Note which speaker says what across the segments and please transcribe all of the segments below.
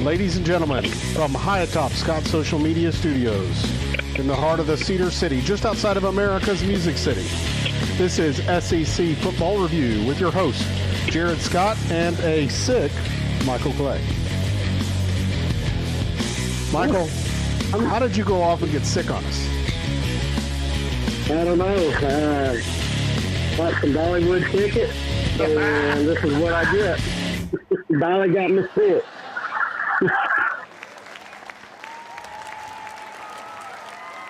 Speaker 1: Ladies and gentlemen, from high atop Scott Social Media Studios, in the heart of the Cedar City, just outside of America's Music City, this is SEC Football Review with your host, Jared Scott, and a sick Michael Clay. Michael, how did you go off and get sick on us?
Speaker 2: I don't know. Bought some Dollywood tickets, and this is what I get. Dolly got me sick.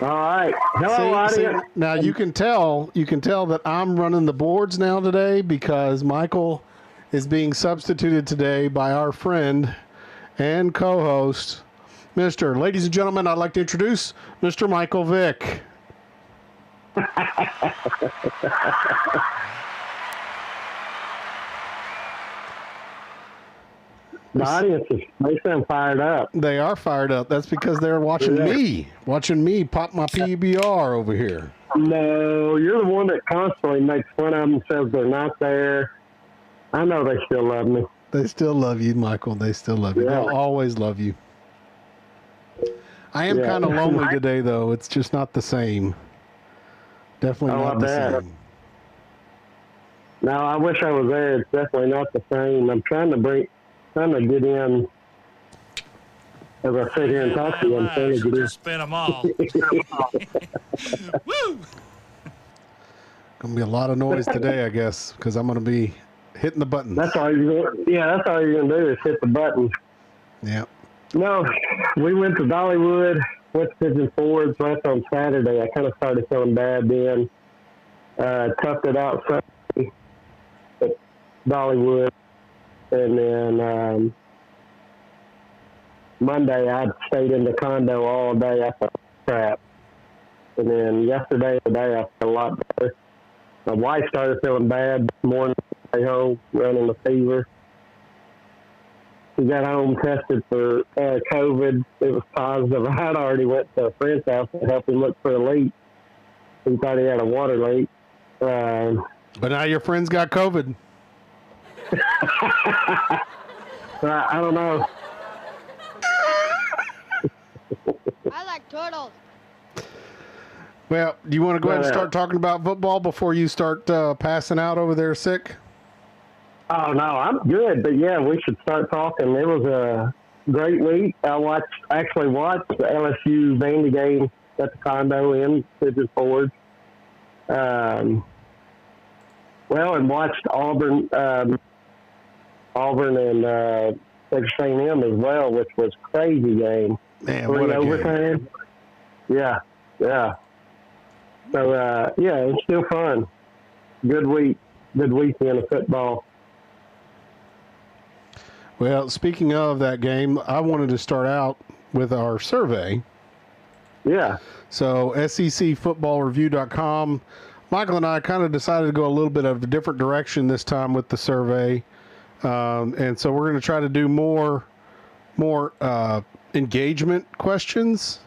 Speaker 2: All right. Hello, audience.
Speaker 1: Now you can tell that I'm running the boards now today because Michael is being substituted today by our friend and co-host, ladies and gentlemen, I'd like to introduce Mr. Michael Vick.
Speaker 2: The audience they sound fired up.
Speaker 1: They are fired up. That's because they're watching me pop my PBR over here.
Speaker 2: No, you're the one that constantly makes fun of them and says they're not there. I know they still love me.
Speaker 1: They still love you, Michael. They still love you.
Speaker 2: Yeah.
Speaker 1: They'll always love you. I am kind of lonely today, though. It's just not the same. Definitely not the same.
Speaker 2: No, I wish I was there. It's definitely not the same. I'm trying to get in as I sit here and talk to you. I'm trying to get in.
Speaker 3: Spin them all. Woo!
Speaker 1: Gonna be a lot of noise today, I guess, because I'm gonna be hitting the buttons.
Speaker 2: That's all you're gonna do is hit the button.
Speaker 1: Yeah.
Speaker 2: No, we went to Dollywood, went to Pigeon Forge, left on Saturday. I kind of started feeling bad then. Toughed it out Sunday at Dollywood. And then Monday, I stayed in the condo all day. I felt crap. And then yesterday, today, I felt a lot better. My wife started feeling bad this morning. Stay home, running a fever. She got home, tested for COVID. It was positive. I had already went to a friend's house to help him look for a leak. He thought he had a water leak.
Speaker 1: But now your friend's got COVID.
Speaker 2: I don't know.
Speaker 4: I like turtles.
Speaker 1: Well, do you want to go ahead and start talking about football before you start passing out over there sick?
Speaker 2: Oh, no, I'm good. But, yeah, we should start talking. It was a great week. I actually watched the LSU Vandy game at the condo in Pigeon Forge. And watched Auburn and Texas A&M as well, which was a crazy game.
Speaker 1: Man, what a
Speaker 2: overtime. Game. Yeah. So, it's still fun. Good weekend of football.
Speaker 1: Well, speaking of that game, I wanted to start out with our survey.
Speaker 2: Yeah.
Speaker 1: So, SECFootballReview.com. Michael and I kind of decided to go a little bit of a different direction this time with the survey. And so we're going to try to do more engagement questions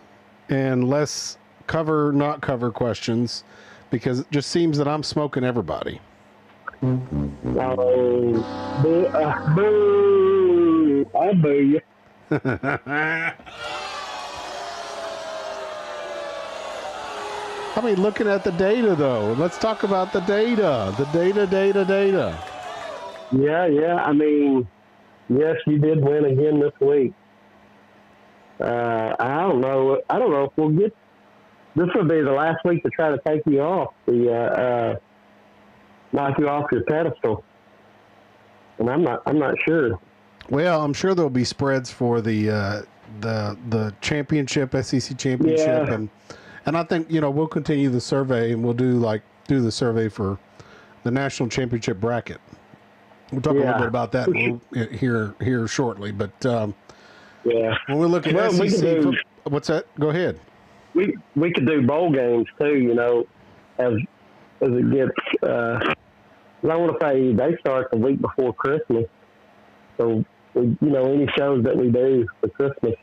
Speaker 1: and less not cover questions, because it just seems that I'm smoking everybody.
Speaker 2: Boo! I boo you.
Speaker 1: I mean, looking at the data, though, let's talk about the data. The data.
Speaker 2: Yeah. I mean, yes, you did win again this week. I don't know if we'll get. This will be the last week to try to take you off knock you off your pedestal. And I'm not sure.
Speaker 1: Well, I'm sure there'll be spreads for the championship, SEC championship,
Speaker 2: yeah.
Speaker 1: And I think we'll continue the survey, and we'll do the survey for the national championship bracket. We'll talk a little bit about that here shortly. But when we look at SEC, what's that? Go ahead.
Speaker 2: We could do bowl games too. As it gets. I want to say they start the week before Christmas, so any shows that we do for Christmas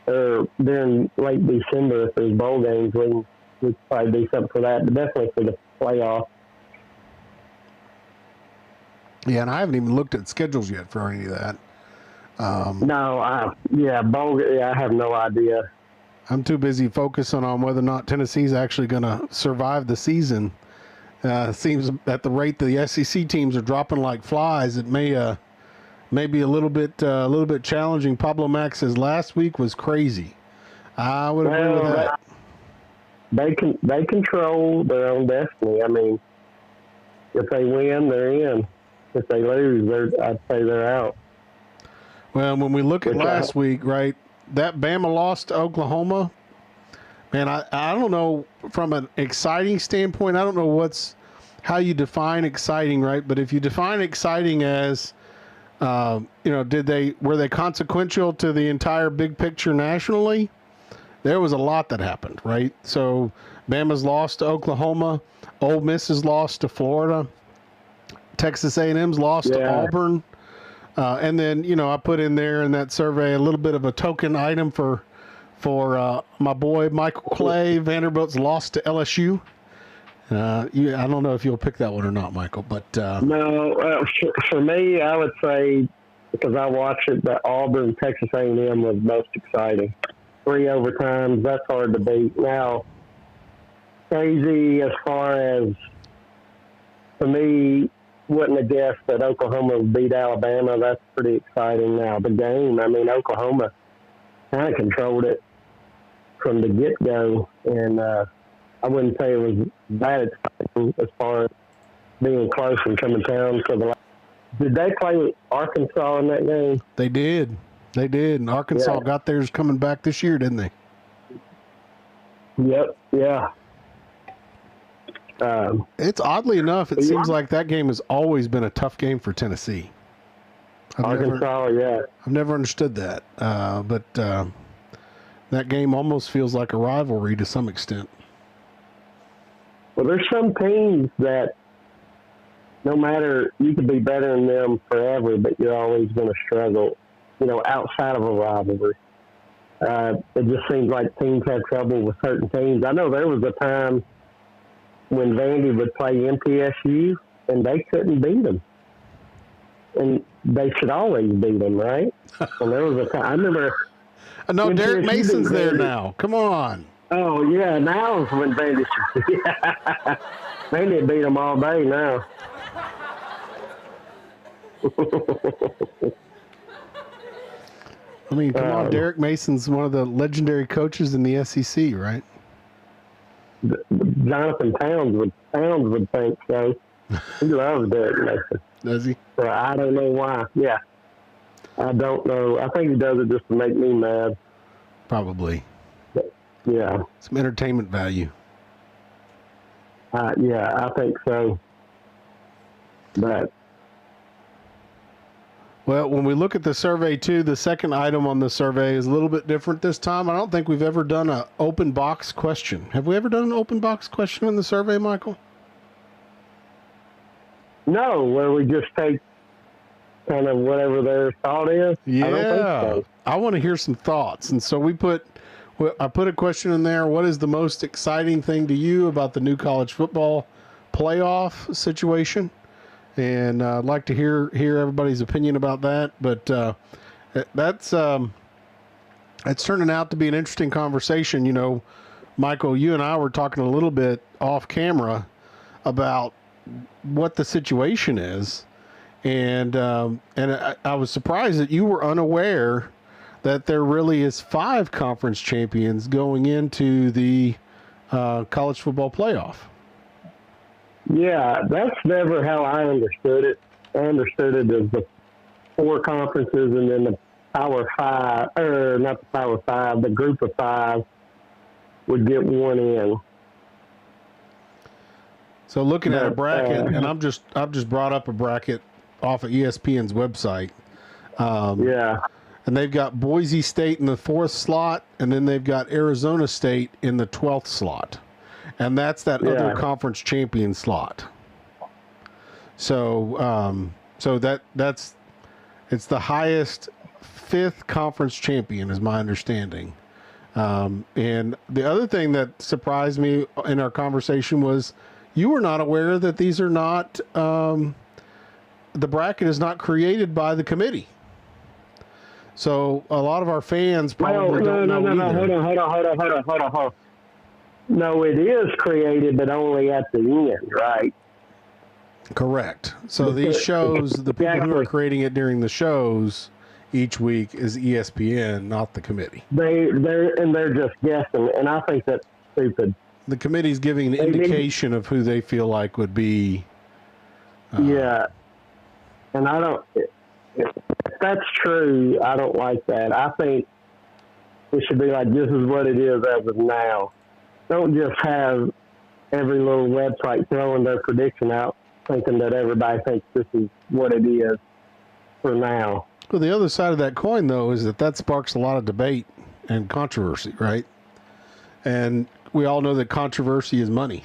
Speaker 2: or during late December, if there's bowl games, we could probably do something for that, but definitely for the playoff.
Speaker 1: Yeah, and I haven't even looked at schedules yet for any of that.
Speaker 2: Bowl. Yeah, I have no idea.
Speaker 1: I'm too busy focusing on whether or not Tennessee's actually going to survive the season. Seems at the rate the SEC teams are dropping like flies, it may be a little bit challenging. Pablo Max says last week was crazy. I would agree with that.
Speaker 2: They control their own destiny. I mean, if they win, they're in. If they lose, I'd say they're out.
Speaker 1: Well, when we look at last week, right, that Bama loss to Oklahoma, man, I don't know from an exciting standpoint. I don't know how you define exciting, right? But if you define exciting as, were they consequential to the entire big picture nationally? There was a lot that happened, right? So Bama's lost to Oklahoma, Ole Miss's lost to Florida, Texas A&M's lost to Auburn, and then I put in there in that survey a little bit of a token item for my boy Michael Clay. Vanderbilt's lost to LSU. I don't know if you'll pick that one or not, Michael, but
Speaker 2: no. For me, I would say, because I watched it, that Auburn Texas A&M was most exciting. 3 overtimes, that's hard to beat. Now, crazy as far as, for me, wouldn't have guessed that Oklahoma would beat Alabama. That's pretty exciting. Now, the game, I mean, Oklahoma kind of controlled it from the get-go, and I wouldn't say it was that exciting as far as being close and coming down to the last. Did they play Arkansas in that game?
Speaker 1: They did. And Arkansas got theirs coming back this year, didn't they?
Speaker 2: Yep, yeah.
Speaker 1: It's oddly enough, it seems like that game has always been a tough game for Tennessee.
Speaker 2: I've
Speaker 1: never understood that. But that game almost feels like a rivalry to some extent.
Speaker 2: Well, there's some teams that no matter, you could be better than them forever, but you're always going to struggle, outside of a rivalry. It just seems like teams have trouble with certain teams. I know there was a time when Vandy would play MTSU, and they couldn't beat them. And they should always beat them, right? And there was a time, I remember...
Speaker 1: No, Derek Mason's there now. Come on.
Speaker 2: Oh, yeah, now is when Vandy should... Yeah. Vandy beat them all day now.
Speaker 1: I mean, come on, Derek Mason's one of the legendary coaches in the SEC, right?
Speaker 2: Jonathan Towns would think so. He loves Derek Mason.
Speaker 1: Does he?
Speaker 2: So I don't know why. Yeah. I don't know. I think he does it just to make me mad.
Speaker 1: Probably.
Speaker 2: Yeah.
Speaker 1: Some entertainment value.
Speaker 2: Yeah, I think so. But.
Speaker 1: Well, when we look at the survey, too, the second item on the survey is a little bit different this time. I don't think we've ever done an open box question. Have we ever done an open box question in the survey, Michael?
Speaker 2: No, where we just take kind of whatever their thought is.
Speaker 1: Yeah,
Speaker 2: I don't think so.
Speaker 1: I want to hear some thoughts. And so I put a question in there. What is the most exciting thing to you about the new college football playoff situation? And I'd like to hear everybody's opinion about that. But that's turning out to be an interesting conversation. Michael, you and I were talking a little bit off camera about what the situation is, and I was surprised that you were unaware that there really is 5 conference champions going into the college football playoff.
Speaker 2: Yeah, that's never how I understood it. I understood it as the 4 conferences and then the Power 5, or not the Power 5, the Group of 5 would get one in.
Speaker 1: So looking at a bracket, and I've just brought up a bracket off of ESPN's website.
Speaker 2: Yeah.
Speaker 1: And they've got Boise State in the 4th slot, and then they've got Arizona State in the 12th slot. And that's that other conference champion slot. So it's the highest 5th conference champion, is my understanding. And the other thing that surprised me in our conversation was you were not aware that these are not, the bracket is not created by the committee. So a lot of our fans probably
Speaker 2: no,
Speaker 1: don't know either.
Speaker 2: Hold on. No, it is created, but only at the end, right?
Speaker 1: Correct. So these shows, the people who are creating it during the shows each week is ESPN, not the committee.
Speaker 2: They're just guessing, and I think that's stupid.
Speaker 1: The committee's giving an indication of who they feel like would be.
Speaker 2: Yeah, and I don't. If that's true, I don't like that. I think it should be like, this is what it is as of now. Don't just have every little website throwing their prediction out, thinking that everybody thinks this is what it is for now.
Speaker 1: Well, the other side of that coin, though, is that sparks a lot of debate and controversy, right? And we all know that controversy is money.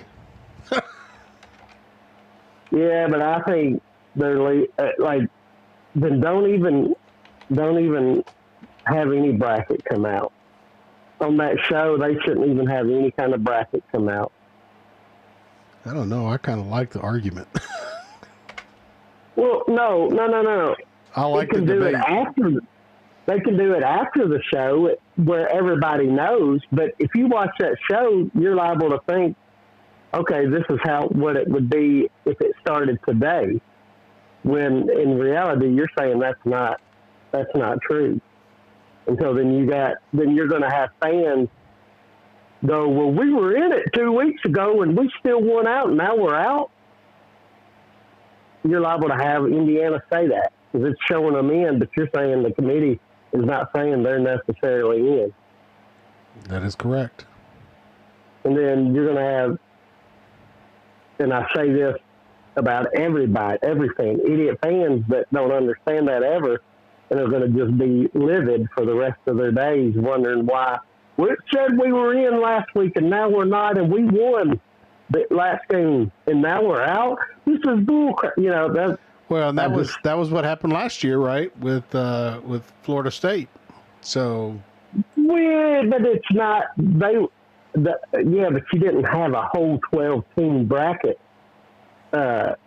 Speaker 2: Yeah, but I think they're like, then don't even have any bracket come out on that show. They shouldn't even have any kind of bracket come out.
Speaker 1: I don't know. I kind of like the argument.
Speaker 2: Well, no.
Speaker 1: I like the debate.
Speaker 2: They can do it after the show where everybody knows. But if you watch that show, you're liable to think, okay, this is what it would be if it started today. When in reality, you're saying that's not true. Until then you're going to have fans go, well, we were in it 2 weeks ago and we still won out and now we're out. You're liable to have Indiana say that because it's showing them in, but you're saying the committee is not saying they're necessarily in.
Speaker 1: That is correct.
Speaker 2: And then you're going to have, and I say this about everybody, every fan, idiot fans that don't understand that ever, and are going to just be livid for the rest of their days, wondering why. We said we were in last week, and now we're not, and we won the last game, and now we're out. This is bullcrap. You know that.
Speaker 1: Well, and that was what happened last year, right? With Florida State. So.
Speaker 2: Weird, but it's not. Yeah, but you didn't have a whole 12-team bracket. That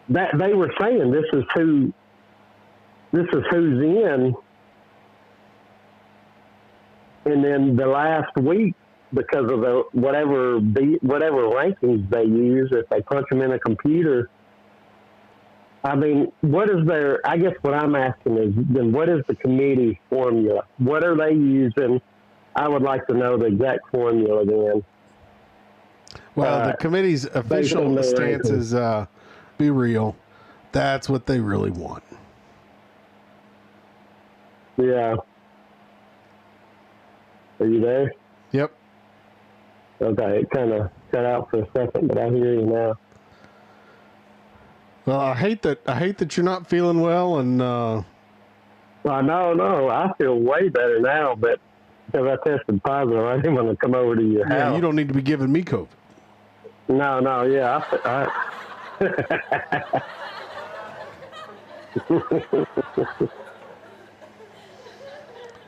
Speaker 2: they were saying this is who's in, and then the last week, because of the whatever rankings they use, if they punch them in a computer, I mean, what is their? I guess what I'm asking is, then what is the committee formula? What are they using? I would like to know the exact formula then.
Speaker 1: Well, the committee's official stance is be real. That's what they really want.
Speaker 2: Yeah. Are you there?
Speaker 1: Yep.
Speaker 2: Okay, it kind of cut out for a second, but I hear you now.
Speaker 1: Well, I hate that you're not feeling well, and
Speaker 2: well, no, I feel way better now, but because I tested positive, I didn't want to come over to your house.
Speaker 1: Yeah, you don't need to be giving me COVID.
Speaker 2: No, yeah.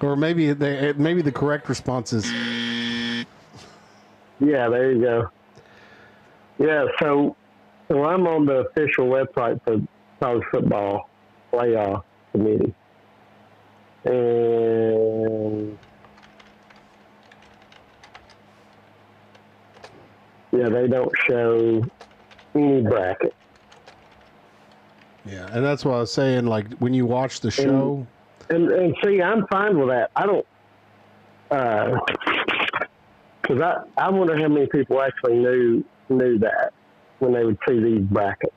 Speaker 1: Or maybe the correct response is.
Speaker 2: Yeah, there you go. Yeah, so I'm on the official website for college football playoff committee, and yeah, they don't show any bracket.
Speaker 1: Yeah, and that's what I was saying. Like when you watch the show,
Speaker 2: and see, I'm fine with that. I don't, because I wonder how many people actually knew that when they would see these brackets.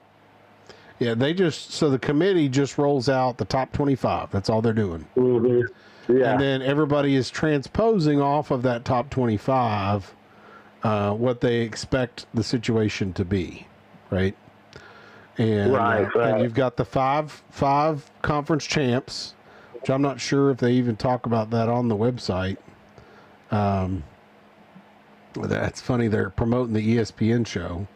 Speaker 1: Yeah, so the committee just rolls out the top 25. That's all they're doing.
Speaker 2: Mm-hmm. Yeah,
Speaker 1: and then everybody is transposing off of that top 25 what they expect the situation to be, right? And,
Speaker 2: right.
Speaker 1: And you've got the five conference champs, which I'm not sure if they even talk about that on the website. That's funny. They're promoting the ESPN show.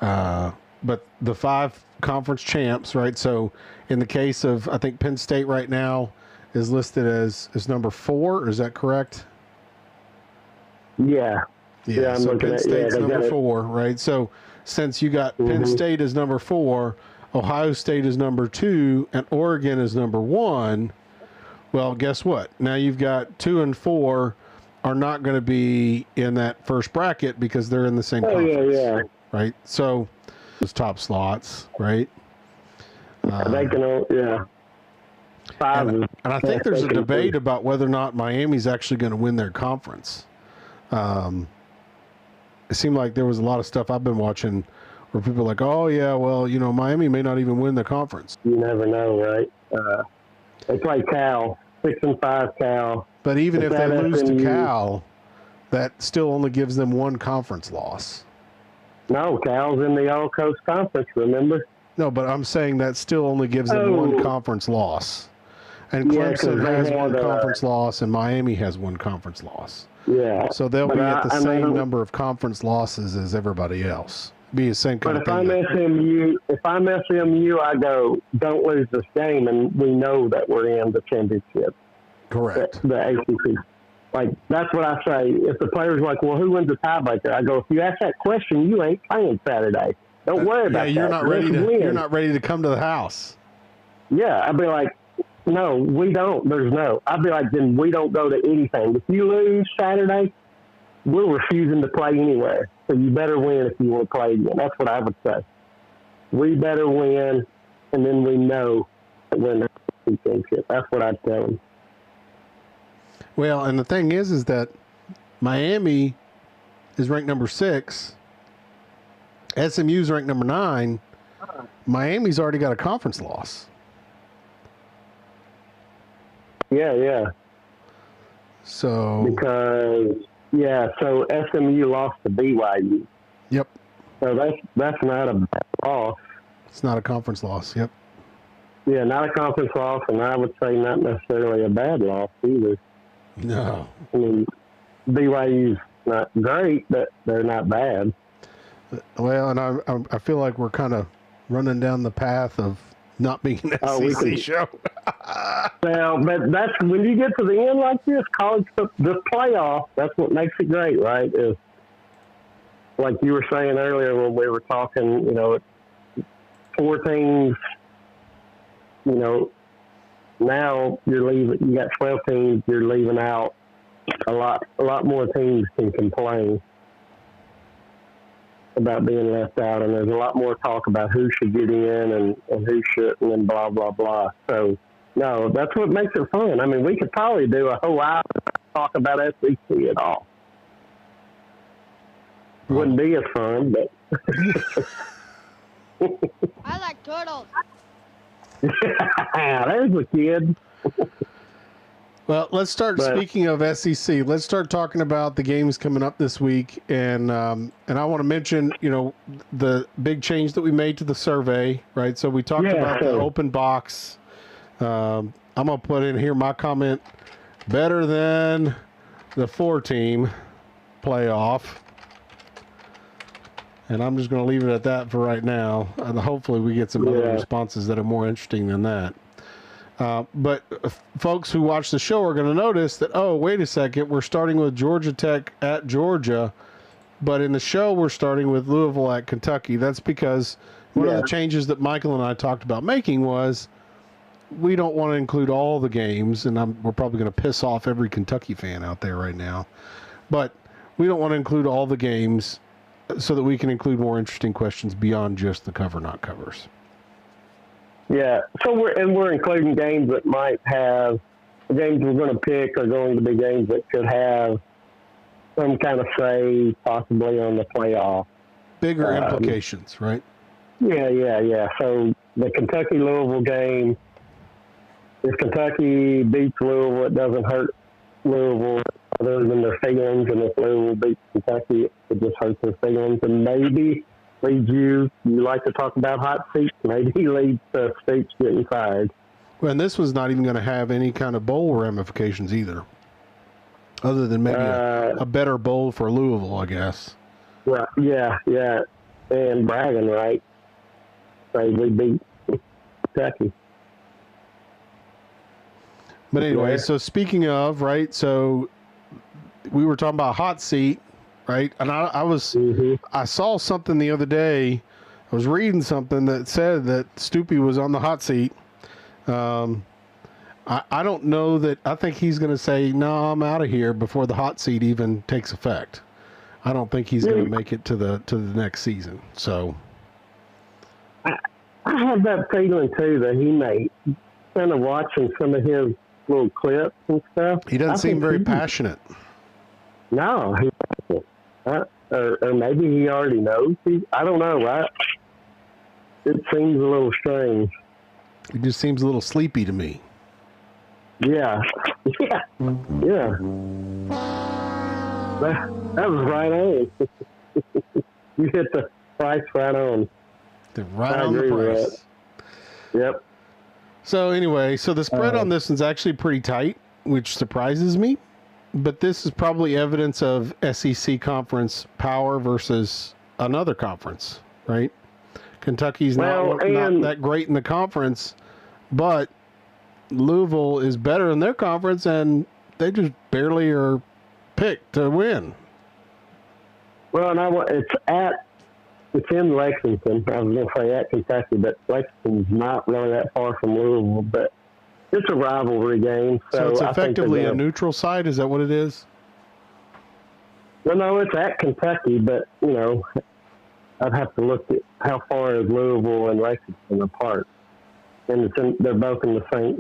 Speaker 1: But the 5 conference champs, right? So in the case of, I think Penn State right now is listed as number 4. Is that correct?
Speaker 2: Yeah.
Speaker 1: Yeah, so Penn State's number 4, right? So since you got Penn State as number 4, Ohio State is number 2, and Oregon is number 1, Well, guess what? Now you've got 2 and 4 are not going to be in that first bracket because they're in the same conference.
Speaker 2: Yeah.
Speaker 1: Right? So those top slots, right?
Speaker 2: They can, yeah.
Speaker 1: And I think there's a debate about whether or not Miami's actually going to win their conference. It seemed like there was a lot of stuff I've been watching where people are like, oh, yeah, well, Miami may not even win the conference.
Speaker 2: You never know, right? They play Cal, 6-5 Cal.
Speaker 1: But even if they lose to Cal, that still only gives them one conference loss.
Speaker 2: No, Cal's in the All Coast Conference, remember?
Speaker 1: No, but I'm saying that still only gives them one conference loss. And Clemson has one conference loss, and Miami has one conference loss.
Speaker 2: Yeah.
Speaker 1: So they'll be at the same number of conference losses as everybody else. Be the same kind of thing.
Speaker 2: If I'm SMU, I go, don't lose this game, and we know that we're in the championship.
Speaker 1: Correct.
Speaker 2: The ACC. Like, that's what I say. If the player's like, well, who wins the tiebreaker? I go, if you ask that question, you ain't playing Saturday. Don't worry about that.
Speaker 1: You're not ready to come to the house.
Speaker 2: Yeah, I'd be like, no, we don't. There's no. I'd be like, then we don't go to anything. If you lose Saturday, we're refusing to play anywhere. So you better win if you want to play again. That's what I would say. We better win, and then we know that we're in the championship. That's what I'd tell them.
Speaker 1: Well, and the thing is that Miami is ranked number 6. SMU's ranked number 9. Miami's already got a conference loss.
Speaker 2: Yeah.
Speaker 1: So
Speaker 2: so SMU lost to BYU.
Speaker 1: Yep.
Speaker 2: So that's not a bad loss.
Speaker 1: It's not a conference loss. Yep.
Speaker 2: Yeah, not a conference loss, and I would say not necessarily a bad loss either.
Speaker 1: No.
Speaker 2: I mean, BYU's not great, but they're not bad.
Speaker 1: Well, and I feel like we're kind of running down the path of not being an SEC show.
Speaker 2: Well, but that's when you get to the end like this, the playoff, that's what makes it great, right? Is like you were saying earlier when we were talking, 4 teams, now you got 12 teams, you're leaving out a lot more teams can complain about being left out, and there's a lot more talk about who should get in and who shouldn't and blah, blah, blah. So, no, that's what makes it fun. I mean, we could probably do a whole hour talk about SEC at all. Wouldn't be as fun, but...
Speaker 4: I like turtles.
Speaker 2: There's a kid.
Speaker 1: Well, let's start. Speaking of SEC, let's start talking about the games coming up this week, and I want to mention, the big change that we made to the survey, right? So we talked about the open box. I'm gonna put in here my comment: better than the 4-team playoff, and I'm just gonna leave it at that for right now. And hopefully, we get some other responses that are more interesting than that. But folks who watch the show are going to notice that, oh, wait a second, we're starting with Georgia Tech at Georgia, but in the show we're starting with Louisville at Kentucky. That's because one of the changes that Michael and I talked about making was we don't want to include all the games, and we're probably going to piss off every Kentucky fan out there right now, but we don't want to include all the games so that we can include more interesting questions beyond just the cover not covers.
Speaker 2: Yeah, so we're including games that might have games we're going to pick are going to be games that could have some kind of say possibly on the playoff.
Speaker 1: Bigger implications, right?
Speaker 2: Yeah. So the Kentucky-Louisville game, if Kentucky beats Louisville, it doesn't hurt Louisville other than their feelings, and if Louisville beats Kentucky, it just hurts their feelings, and maybe leads you like to talk about hot seats, maybe leads to States getting fired.
Speaker 1: Well, and this was not even going to have any kind of bowl ramifications either, other than maybe a better bowl for Louisville, I guess.
Speaker 2: Well, yeah, and bragging, right? Say we beat Kentucky.
Speaker 1: But anyway, so speaking of, right, so we were talking about hot seat, right? And I saw something the other day. I was reading something that said that Stoopy was on the hot seat. I don't know that. I think he's going to say, no, I'm out of here before the hot seat even takes effect. I don't think he's going to make it to the next season. So
Speaker 2: I have that feeling too that he may, kind of watching some of his little clips and stuff.
Speaker 1: he doesn't seem very passionate.
Speaker 2: No, or maybe he already knows. I don't know. It seems a little strange.
Speaker 1: He just seems a little sleepy to me.
Speaker 2: Yeah. Yeah. That was right on. You hit the price right on.
Speaker 1: Right on the price.
Speaker 2: Yep.
Speaker 1: So anyway, the spread on this one's actually pretty tight, which surprises me. But this is probably evidence of SEC conference power versus another conference, right? Kentucky's not that great in the conference, but Louisville is better in their conference, and they just barely are picked to win.
Speaker 2: Well, it's in Lexington. I was going to say at Kentucky, but Lexington's not really that far from Louisville, but it's a rivalry game.
Speaker 1: So it's effectively a neutral site. Is that what it is?
Speaker 2: Well, no, it's at Kentucky, but, I'd have to look at how far is Louisville and Lexington apart. And they're both in the same,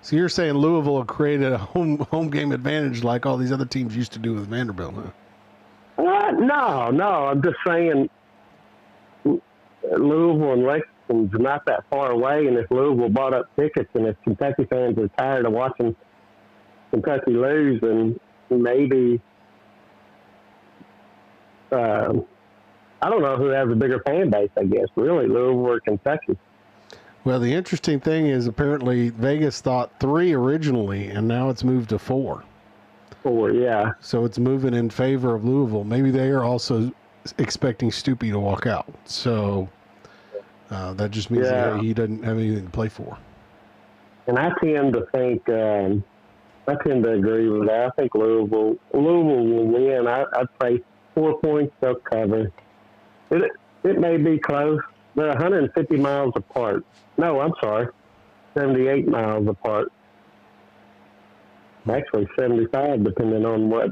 Speaker 1: So you're saying Louisville created a home game advantage like all these other teams used to do with Vanderbilt, huh?
Speaker 2: No. I'm just saying Louisville and Lexington's not that far away, and if Louisville bought up tickets and if Kentucky fans are tired of watching Kentucky lose, then maybe I don't know who has a bigger fan base, I guess, really, Louisville or Kentucky.
Speaker 1: Well, the interesting thing is apparently Vegas thought 3 originally, and now it's moved to 4.
Speaker 2: 4, yeah.
Speaker 1: So it's moving in favor of Louisville. Maybe they are also expecting Stoopy to walk out. So that just means that he doesn't have anything to play for.
Speaker 2: And I tend to think, I tend to agree with that. I think Louisville will win. I'd say 4 points, they'll cover. It may be close. They're 150 miles apart. No, I'm sorry, 78 miles apart. Actually, 75, depending on what.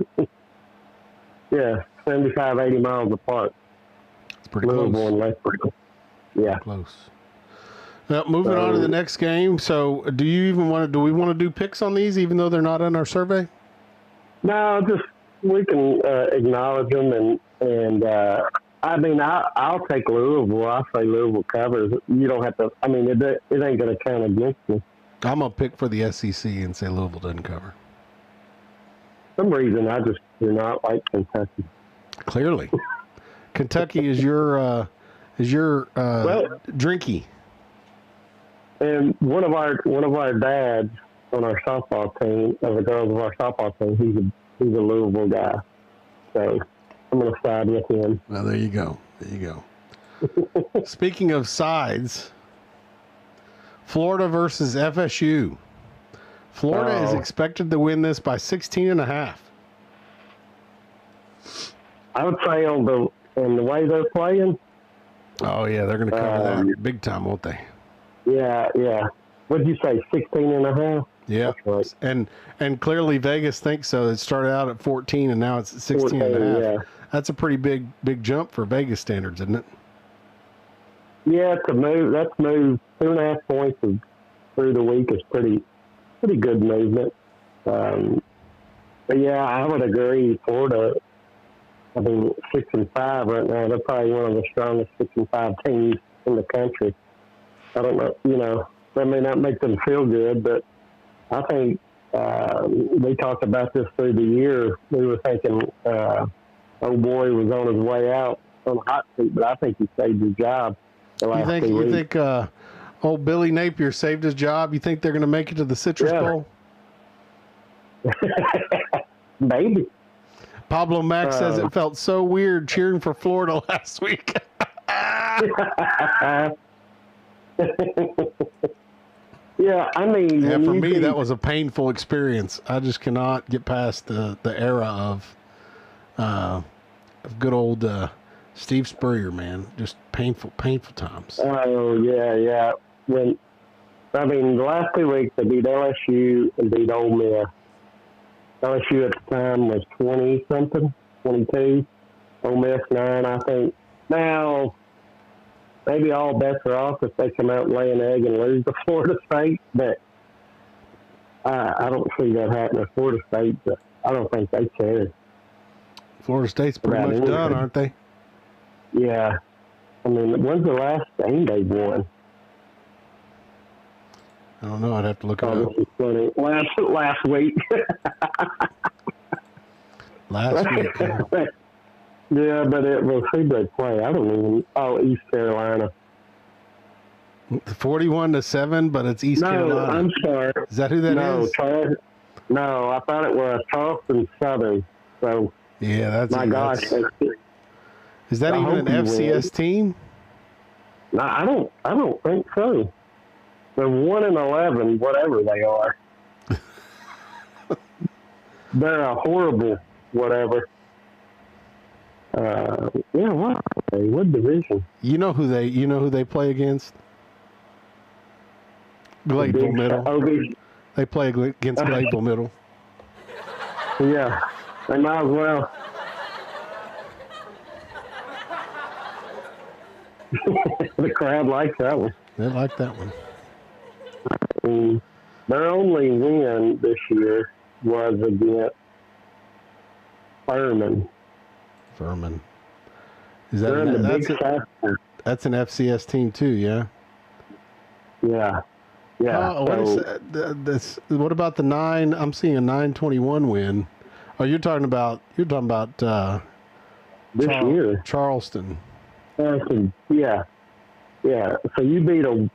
Speaker 2: Yeah, 75, 80 miles apart.
Speaker 1: It's pretty close.
Speaker 2: Louisville and Lexington. Yeah.
Speaker 1: Close. Now, moving on to the next game. So, do we want to do picks on these, even though they're not in our survey?
Speaker 2: No, just we can acknowledge them, and I mean, I'll take Louisville. I'll say Louisville covers. You don't have to. I mean, it ain't going to count against me.
Speaker 1: I'm going to pick for the SEC and say Louisville doesn't cover.
Speaker 2: For some reason, I just do not like Kentucky.
Speaker 1: Clearly. Kentucky is your drinky.
Speaker 2: And one of our dads on our softball team, of the girls of our softball team, he's a Louisville guy. So I'm going to side with him.
Speaker 1: Well, there you go. Speaking of sides, Florida versus FSU. Florida is expected to win this by 16.5.
Speaker 2: I would say on the way they're playing.
Speaker 1: Oh yeah, they're going to cover that big time, won't they?
Speaker 2: Yeah. What'd you say, 16.5?
Speaker 1: Yeah, right. And clearly Vegas thinks so. It started out at 14 and now it's at 16.5. Yeah. That's a pretty big jump for Vegas standards, isn't it?
Speaker 2: Yeah, that's moved 2.5 points through the week is pretty good movement. But yeah, I would agree. Florida, I mean, 6-5 right now. They're probably one of the strongest 6-5 teams in the country. I don't know, that may not make them feel good, but I think we talked about this through the year. We were thinking old boy was on his way out on the hot seat, but I think he saved his job.
Speaker 1: You think old Billy Napier saved his job? You think they're going to make it to the Citrus Bowl?
Speaker 2: Maybe.
Speaker 1: Pablo Mack says it felt so weird cheering for Florida last week.
Speaker 2: Yeah, I mean...
Speaker 1: Yeah, for me, that was a painful experience. I just cannot get past the era of good old Steve Spurrier, man. Just painful times.
Speaker 2: Oh, yeah. When I mean, the last 2 weeks they beat LSU and beat Ole Miss. LSU at the time was 20-something, 22. Ole Miss 9, I think. Now, maybe all bets are off if they come out and lay an egg and lose to Florida State, but I don't see that happening. Florida State, I don't think they care.
Speaker 1: Florida State's pretty much done, aren't they?
Speaker 2: Yeah. I mean, when's the last game they won?
Speaker 1: I don't know. I'd have to look it up.
Speaker 2: This is funny. Last week.
Speaker 1: Last week.
Speaker 2: Yeah, but it was who they play? I don't even. Oh, East Carolina.
Speaker 1: 41-7, but it's East Carolina.
Speaker 2: No, I'm sorry.
Speaker 1: Is that who that is?
Speaker 2: No, I thought it was Charleston Southern. So
Speaker 1: yeah, that's
Speaker 2: my gosh.
Speaker 1: Is that even an FCS team?
Speaker 2: No, I don't think so. They're 1-11, whatever they are. They're a horrible whatever. Yeah, what division?
Speaker 1: You know who they play against? Gladeville Middle. They play against Gladeville Middle.
Speaker 2: Yeah, they might as well. The crowd likes that one.
Speaker 1: They like that one.
Speaker 2: Their only win this year was against Furman.
Speaker 1: Is that that's an FCS team too? Yeah.
Speaker 2: Yeah. Yeah.
Speaker 1: What about the 9? I'm seeing a 9-21 win. Oh, you're talking about
Speaker 2: this year
Speaker 1: Charleston.
Speaker 2: Yeah. Yeah. So you beat a.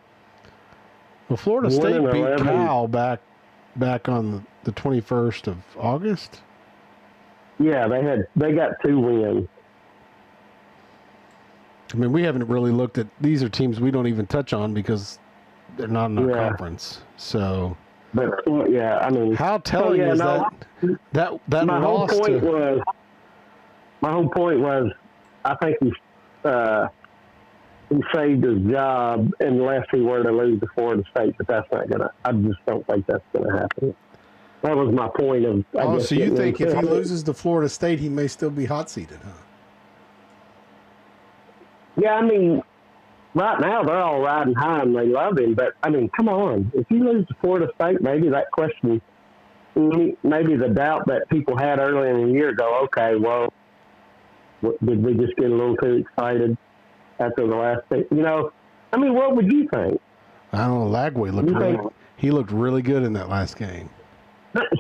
Speaker 1: Well, Florida State beat Cal back on the 21st of August.
Speaker 2: Yeah, they got 2 wins.
Speaker 1: I mean, we haven't really looked at these are teams we don't even touch on because they're not in our conference. So,
Speaker 2: but yeah, I mean,
Speaker 1: how telling is that
Speaker 2: my
Speaker 1: loss
Speaker 2: whole point was my whole point was I think he saved his job unless he were to lose to Florida State, but that's not gonna. I just don't think that's gonna happen. That was my point of.
Speaker 1: So you think if he loses to Florida State, he may still be hot seated, huh?
Speaker 2: Yeah, I mean, right now they're all riding high and they love him. But I mean, come on, if you lose to Florida State, maybe that question, maybe the doubt that people had earlier in the year, go, okay, well, did we just get a little too excited after the last thing? You know, I mean, what would you think?
Speaker 1: I don't know. Lagway looked really good in that last game.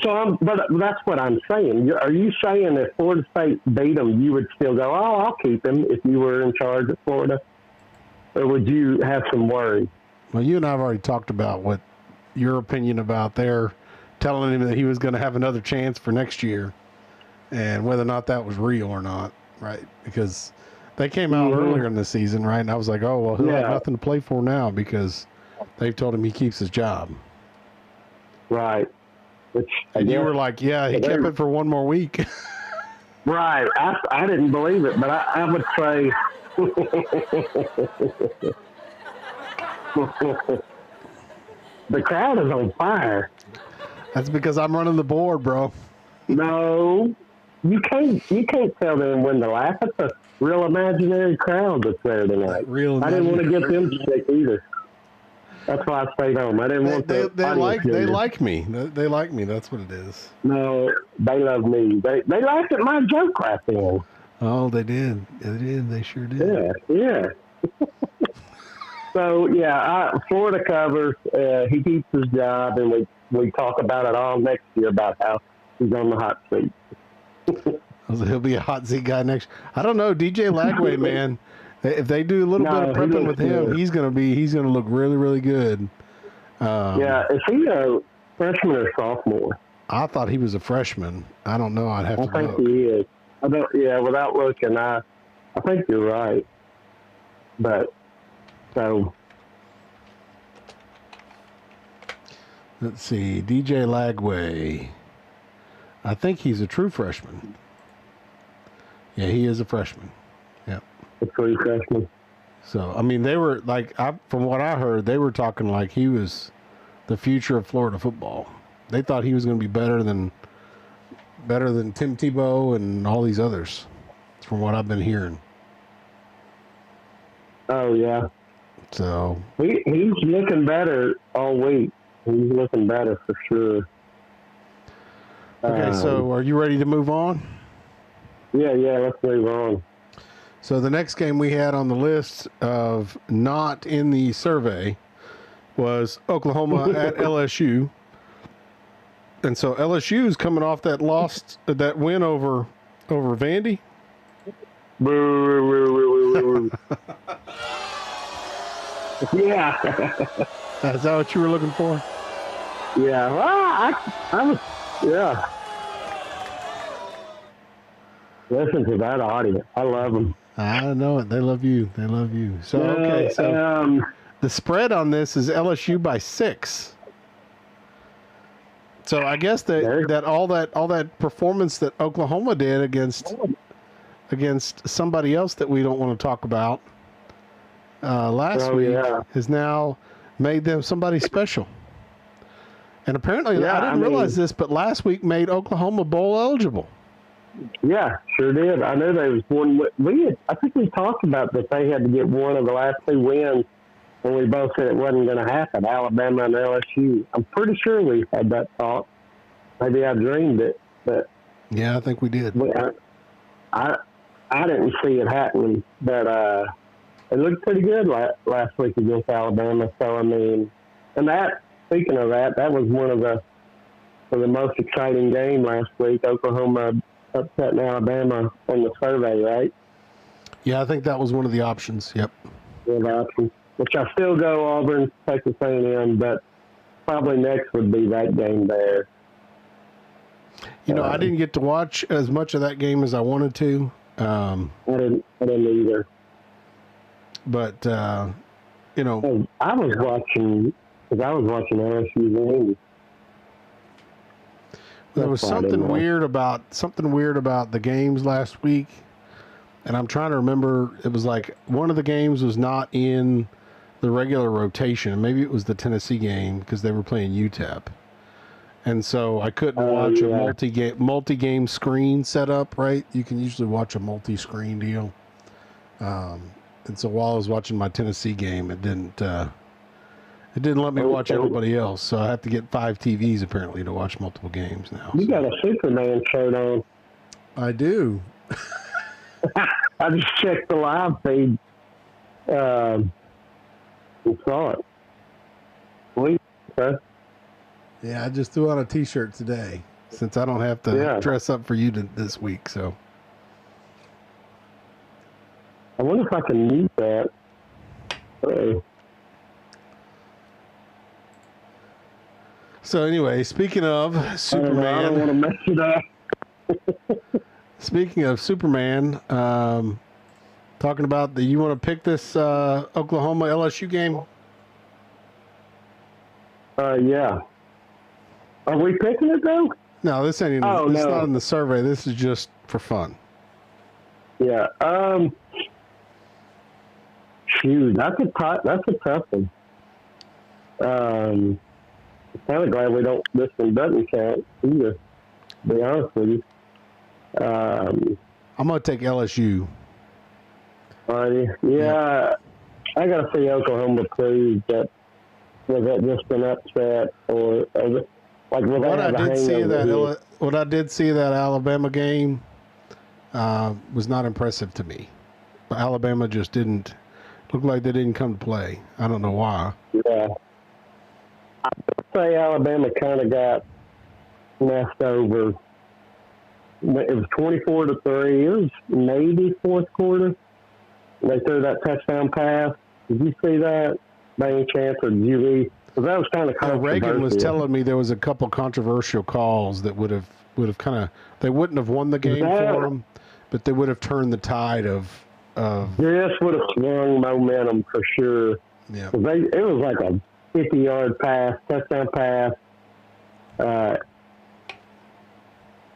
Speaker 2: So, but that's what I'm saying. Are you saying if Florida State beat them, you would still go, oh, I'll keep him if you were in charge of Florida? Or would you have some worry?
Speaker 1: Well, you and I have already talked about what your opinion about their telling him that he was going to have another chance for next year and whether or not that was real or not, right? Because they came out earlier in the season, right? And I was like, oh, well, he'll have nothing to play for now because they've told him he keeps his job.
Speaker 2: Right.
Speaker 1: And you were like, yeah, he kept it for one more week.
Speaker 2: Right. I didn't believe it, but I would say the crowd is on fire.
Speaker 1: That's because I'm running the board, bro.
Speaker 2: No, you can't tell them when to laugh. It's a real imaginary crowd that's there tonight. I didn't want to get them sick either. That's why I stayed home. I didn't want to.
Speaker 1: They like me. They like me. That's what it is.
Speaker 2: No, they love me. They laughed at my joke right then.
Speaker 1: Oh, they did. They did. They sure did.
Speaker 2: Yeah. So Florida covers. He keeps his job, and we talk about it all next year about how he's on the hot seat.
Speaker 1: He'll be a hot seat guy next. I don't know, DJ Lagway, man. If they do a little bit of prepping with him,
Speaker 2: good.
Speaker 1: he's gonna look really, really good.
Speaker 2: Is he a freshman or sophomore?
Speaker 1: I thought he was a freshman. I don't know. I'd have to look.
Speaker 2: I think he is. I don't. Yeah, without looking, I think you're right. But so
Speaker 1: let's see, DJ Lagway. I think he's a true freshman. Yeah, he is a freshman. Yeah.
Speaker 2: A true freshman.
Speaker 1: So I mean, they were like, from what I heard, they were talking like he was the future of Florida football. They thought he was going to be better than Tim Tebow and all these others, from what I've been hearing.
Speaker 2: Oh yeah.
Speaker 1: So
Speaker 2: he's looking better all week. He's looking better for sure.
Speaker 1: Okay, so are you ready to move on?
Speaker 2: Yeah, let's move on.
Speaker 1: So the next game we had on the list of not in the survey was Oklahoma at LSU. And so LSU is coming off that win over Vandy.
Speaker 2: Yeah.
Speaker 1: Is that what you were looking for?
Speaker 2: Yeah. Well, I was. Yeah. Listen to that audience. I love them.
Speaker 1: I know it. They love you. They love you. So okay. So the spread on this is LSU by 6. So I guess that all that performance that Oklahoma did against somebody else that we don't want to talk about last week has now made them somebody special. And apparently, I didn't realize this, but last week made Oklahoma bowl eligible.
Speaker 2: Yeah, sure did. I know there was one. I think we talked about that they had to get one of the last 2 wins, and we both said it wasn't going to happen. Alabama and LSU. I'm pretty sure we had that thought. Maybe I dreamed it, but
Speaker 1: yeah, I think we did.
Speaker 2: I didn't see it happening, but it looked pretty good last week against Alabama. So I mean, and that. Speaking of that, that was one of the most exciting game last week. Oklahoma upsetting Alabama on the survey, right?
Speaker 1: Yeah, I think that was one of the options. Yep.
Speaker 2: One of the options. Which I still go Auburn, Texas A&M, but probably next would be that game there.
Speaker 1: You know, I didn't get to watch as much of that game as I wanted to.
Speaker 2: I didn't either.
Speaker 1: But you know,
Speaker 2: I was watching LSU win.
Speaker 1: There was something weird about the games last week, and I'm trying to remember. It was like one of the games was not in the regular rotation. Maybe it was the Tennessee game because they were playing UTEP, and so I couldn't watch a multi-game screen setup. Right, you can usually watch a multi-screen deal, and so while I was watching my Tennessee game, it didn't let me watch everybody else, so I have to get 5 TVs apparently to watch multiple games now.
Speaker 2: You got a Superman shirt on.
Speaker 1: I do.
Speaker 2: I just checked the live feed and saw it. Sweet, huh?
Speaker 1: Yeah, I just threw on a T-shirt today since I don't have to dress up for you this week. So
Speaker 2: I wonder if I can mute that.
Speaker 1: So anyway, speaking of Superman,
Speaker 2: I don't want to mess it up.
Speaker 1: Speaking of Superman, talking about you want to pick this Oklahoma LSU game?
Speaker 2: Yeah. Are we picking it though?
Speaker 1: No, this ain't. It's not in the survey. This is just for fun.
Speaker 2: Yeah. Shoot, that's a tough one. I'm kind of glad this one doesn't count either, to be honest with you.
Speaker 1: I'm going to take LSU.
Speaker 2: Yeah. I got to see Oklahoma prove that was that just an upset or like
Speaker 1: what I did see of that Alabama game was not impressive to me. Alabama just didn't look like they didn't come to play. I don't know why.
Speaker 2: Yeah. I'd say Alabama kind of got messed over. It was 24-3. It was maybe fourth quarter. They threw that touchdown pass. Did you see that by any chance, or did you read? Because that was kind of controversial.
Speaker 1: Reagan was telling me there was a couple controversial calls that would have kind of, they wouldn't have won the game for them, but they would have turned the tide of.
Speaker 2: This would have swung momentum for sure.
Speaker 1: Yeah.
Speaker 2: It was like a 50-yard pass, touchdown pass.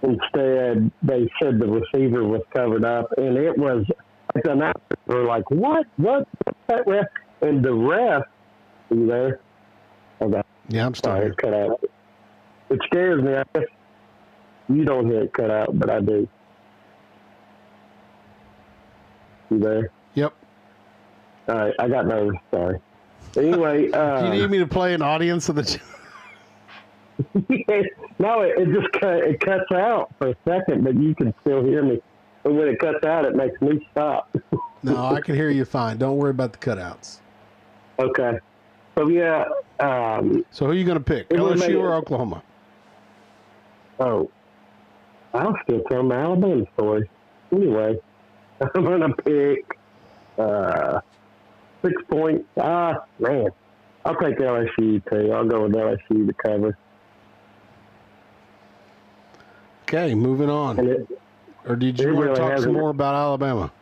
Speaker 2: Instead, they said the receiver was covered up, and it was like the announcers were like, "What? What's that ref?" And the ref, are you there? Okay.
Speaker 1: Yeah, I'm still here.
Speaker 2: Cut out. It scares me. I guess you don't hear it cut out, but I do. You there?
Speaker 1: Yep.
Speaker 2: All right, I got nervous. Sorry. Anyway,
Speaker 1: Do you need me to play an audience of the?
Speaker 2: no, it cuts out for a second, but you can still hear me. But when it cuts out, it makes me stop.
Speaker 1: No, I can hear you fine. Don't worry about the cutouts.
Speaker 2: Okay. So yeah.
Speaker 1: So who are you going to pick, LSU or Oklahoma?
Speaker 2: Oh, I'll still tell my Alabama story. Anyway, I'm gonna pick 6 points. Man, I'll take LSU too. I'll go with LSU to cover.
Speaker 1: Okay, moving on. Or did you want to talk some more about Alabama?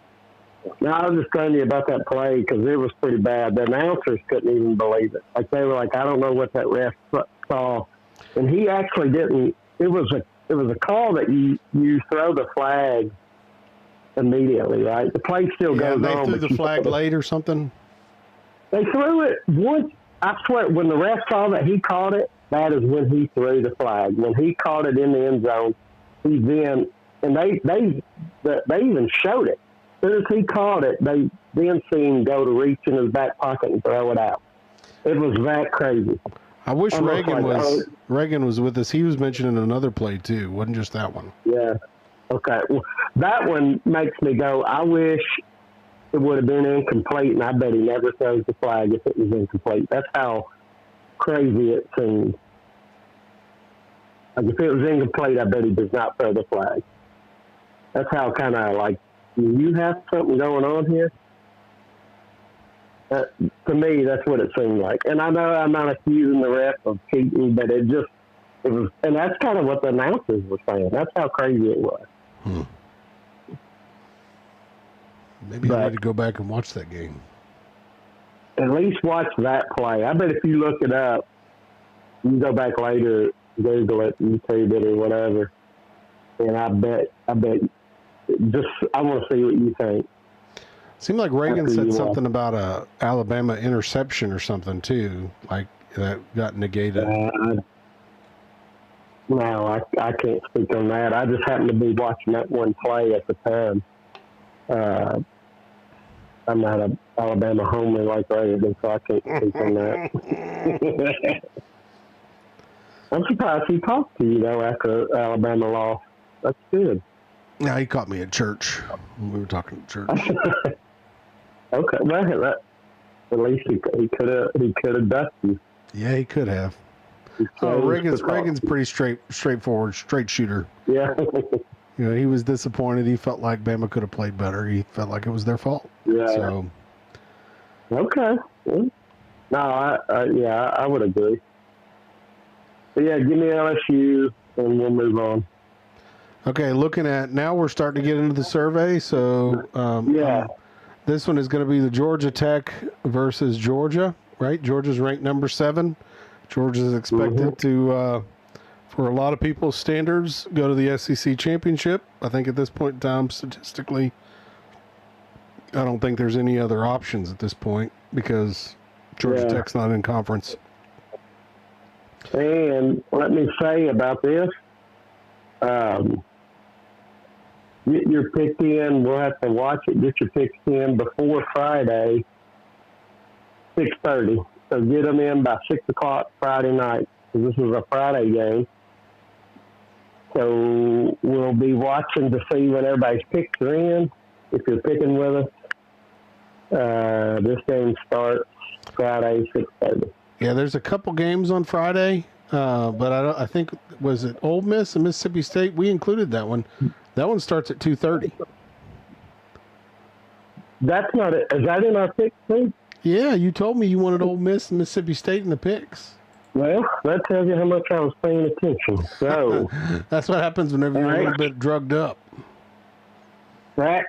Speaker 2: No, I was just telling you about that play because it was pretty bad. The announcers couldn't even believe it. Like they were like, I don't know what that ref saw, and he actually didn't. It was a call that you throw the flag immediately, right? The play still goes on.
Speaker 1: They threw the flag late or something.
Speaker 2: They threw it once. I swear, when the ref saw that he caught it, that is when he threw the flag. When he caught it in the end zone, he then they even showed it. As soon as he caught it, they then seen him go to reach in his back pocket and throw it out. It was that crazy.
Speaker 1: I wish Reagan was with us. He was mentioning another play too. Wasn't just that one.
Speaker 2: Yeah. Okay. Well, that one makes me go, I wish it would have been incomplete, and I bet he never throws the flag if it was incomplete. That's how crazy it seems. Like if it was incomplete, I bet he does not throw the flag. That's how kind of like, you have something going on here? To me, that's what it seemed like. And I know I'm not accusing the ref of cheating, but it was, and that's kind of what the announcers were saying. That's how crazy it was.
Speaker 1: Maybe I need to go back and watch that game.
Speaker 2: At least watch that play. I bet if you look it up, you can go back later, Google it, YouTube it, or whatever. And I bet, I want to see what you think.
Speaker 1: Seemed like Reagan said something about a Alabama interception or something too, like that got negated.
Speaker 2: No, I can't speak on that. I just happened to be watching that one play at the time. I'm not an Alabama homer like Reagan, so I can't speak on that. I'm surprised he talked to you, though, after Alabama lost. That's good.
Speaker 1: Yeah, he caught me at church when we were talking at church.
Speaker 2: Okay, well, at least he could have ducked you.
Speaker 1: Yeah, he could have. Reagan's pretty straightforward, straight shooter.
Speaker 2: Yeah.
Speaker 1: He was disappointed. He felt like Bama could have played better. He felt like it was their fault.
Speaker 2: Yeah.
Speaker 1: So.
Speaker 2: Okay. No, I would agree. But yeah, give me LSU and we'll move on.
Speaker 1: Okay, looking at now, we're starting to get into the survey. So this one is going to be the Georgia Tech versus Georgia, right? Georgia's ranked number 7. Georgia's expected to, for a lot of people's standards, go to the SEC championship. I think at this point in time, statistically, I don't think there's any other options at this point because Georgia Tech's not in conference.
Speaker 2: And let me say about this, get your pick in. We'll have to watch it. Get your picks in before Friday, 6:30. So get them in by 6 o'clock Friday night. This is a Friday game. So we'll be watching to see when everybody's picks are in. If you're picking with us, this game starts Friday, 6:30.
Speaker 1: Yeah, there's a couple games on Friday, but I think, was it Ole Miss and Mississippi State? We included that one. That one starts at 2:30.
Speaker 2: That's not it. Is that in our picks, too?
Speaker 1: Yeah, you told me you wanted Ole Miss and Mississippi State in the picks.
Speaker 2: Well, that tells you how much I was paying attention. So
Speaker 1: that's what happens whenever you're a little bit drugged up.
Speaker 2: That's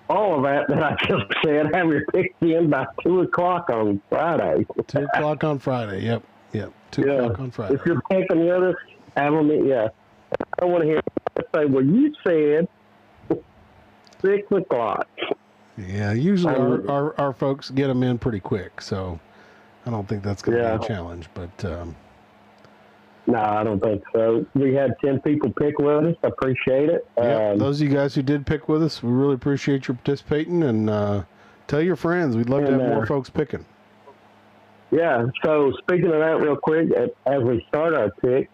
Speaker 2: all of that I just said. Have your picks in by 2 o'clock on Friday.
Speaker 1: 2 o'clock on Friday. Yep. 2 o'clock on Friday.
Speaker 2: If you're picking the others, have them. Yeah. I want to hear you say, well, you said 6 o'clock.
Speaker 1: Yeah, usually our folks get them in pretty quick. So I don't think that's going to be a challenge, but
Speaker 2: no, I don't think so. We had 10 people pick with us. I appreciate it.
Speaker 1: Those of you guys who did pick with us, we really appreciate your participating, and tell your friends. We'd love to have more folks picking.
Speaker 2: Yeah, so speaking of that real quick, as we start our pick,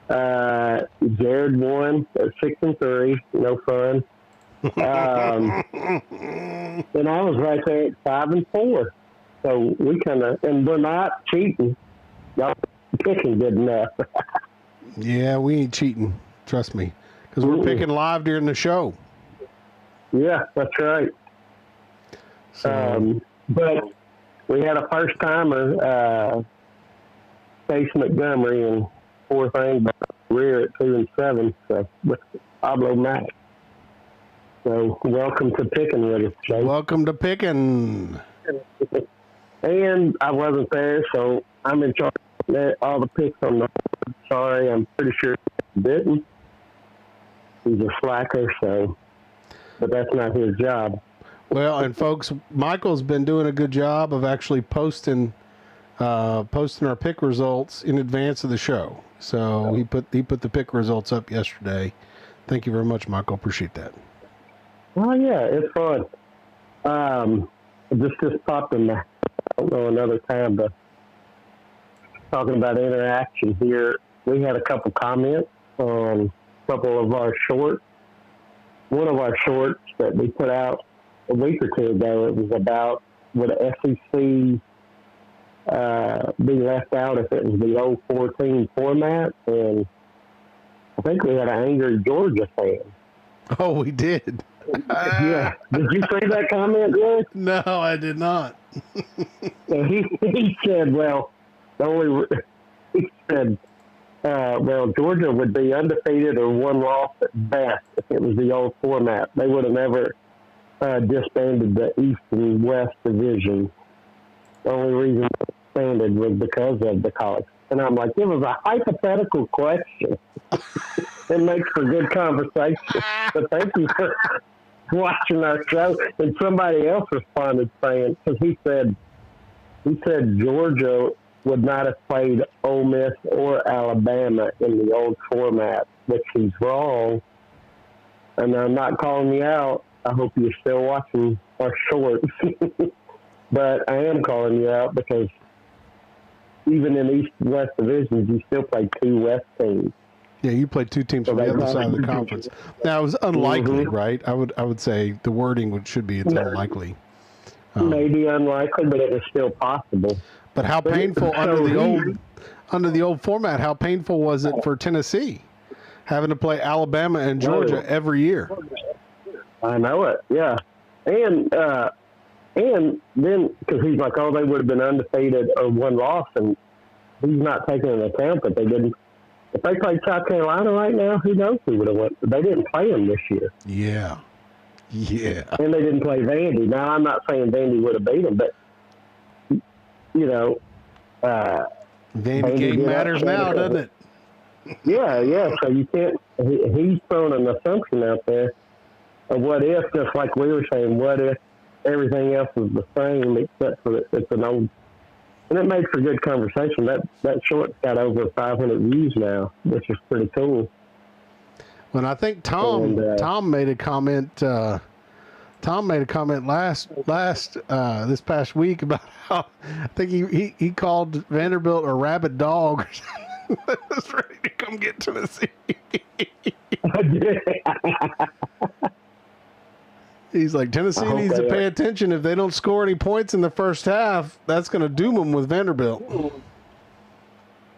Speaker 2: Jared won at 6-3, no fun. And I was right there at 5-4. So we kind of, and we're not cheating. Y'all picking good enough.
Speaker 1: Yeah, we ain't cheating. Trust me, because we're picking live during the show.
Speaker 2: Yeah, that's right.
Speaker 1: So,
Speaker 2: but we had a first timer, Chase Montgomery, and poor thing, but rear at 2-7. So with Pablo Mack. So welcome to picking with us, Chase.
Speaker 1: Welcome to picking.
Speaker 2: And I wasn't there, so I'm in charge of all the picks on the board. Sorry, I'm pretty sure he didn't. He's a slacker, so, but that's not his job.
Speaker 1: Well, and folks, Michael's been doing a good job of actually posting our pick results in advance of the show. So he put the pick results up yesterday. Thank you very much, Michael. Appreciate that.
Speaker 2: Oh yeah, it's fun. It just popped in my, I don't know, another time, but talking about interaction here, we had a couple comments on a couple of our shorts. One of our shorts that we put out a week or two ago, it was about would the SEC be left out if it was the old 14 format, and I think we had an angry Georgia fan.
Speaker 1: Oh, we did.
Speaker 2: Yeah. Did you see that comment, Greg?
Speaker 1: No, I did not.
Speaker 2: So he said, well, Georgia would be undefeated or one loss at best if it was the old format. They would have never disbanded the East and West division. The only reason it disbanded was because of the college. And I'm like, it was a hypothetical question. It makes for good conversation. But thank you for watching our show. And somebody else responded saying, because he said Georgia would not have played Ole Miss or Alabama in the old format, which he's wrong. And I'm not calling you out. I hope you're still watching our shorts. But I am calling you out because even in East and West divisions, you still play two West teams.
Speaker 1: Yeah, you played two teams from the other side of the conference. Now, it was unlikely, right? I would say the wording should be it's unlikely.
Speaker 2: Maybe unlikely, but it was still possible.
Speaker 1: But how painful under the old format? How painful was it for Tennessee having to play Alabama and Georgia every year?
Speaker 2: I know it. Yeah, and then because he's like, oh, they would have been undefeated or one loss, and he's not taking into account that they didn't. If they played South Carolina right now, who knows who would have won? They didn't play them this year.
Speaker 1: Yeah.
Speaker 2: And they didn't play Vandy. Now, I'm not saying Vandy would have beat them, but, you know.
Speaker 1: Vandy game matters now, doesn't it?
Speaker 2: Yeah. So you can't – he's throwing an assumption out there of what if, just like we were saying, what if everything else is the same except for it's an old – and it made for good conversation. That short's got over 500 views now, which is pretty cool.
Speaker 1: Well, I think Tom made a comment. Tom made a comment this past week about how I think he called Vanderbilt a rabid dog or something that was ready to come get Tennessee. He's like, Tennessee needs to pay attention. If they don't score any points in the first half, that's going to doom them with Vanderbilt.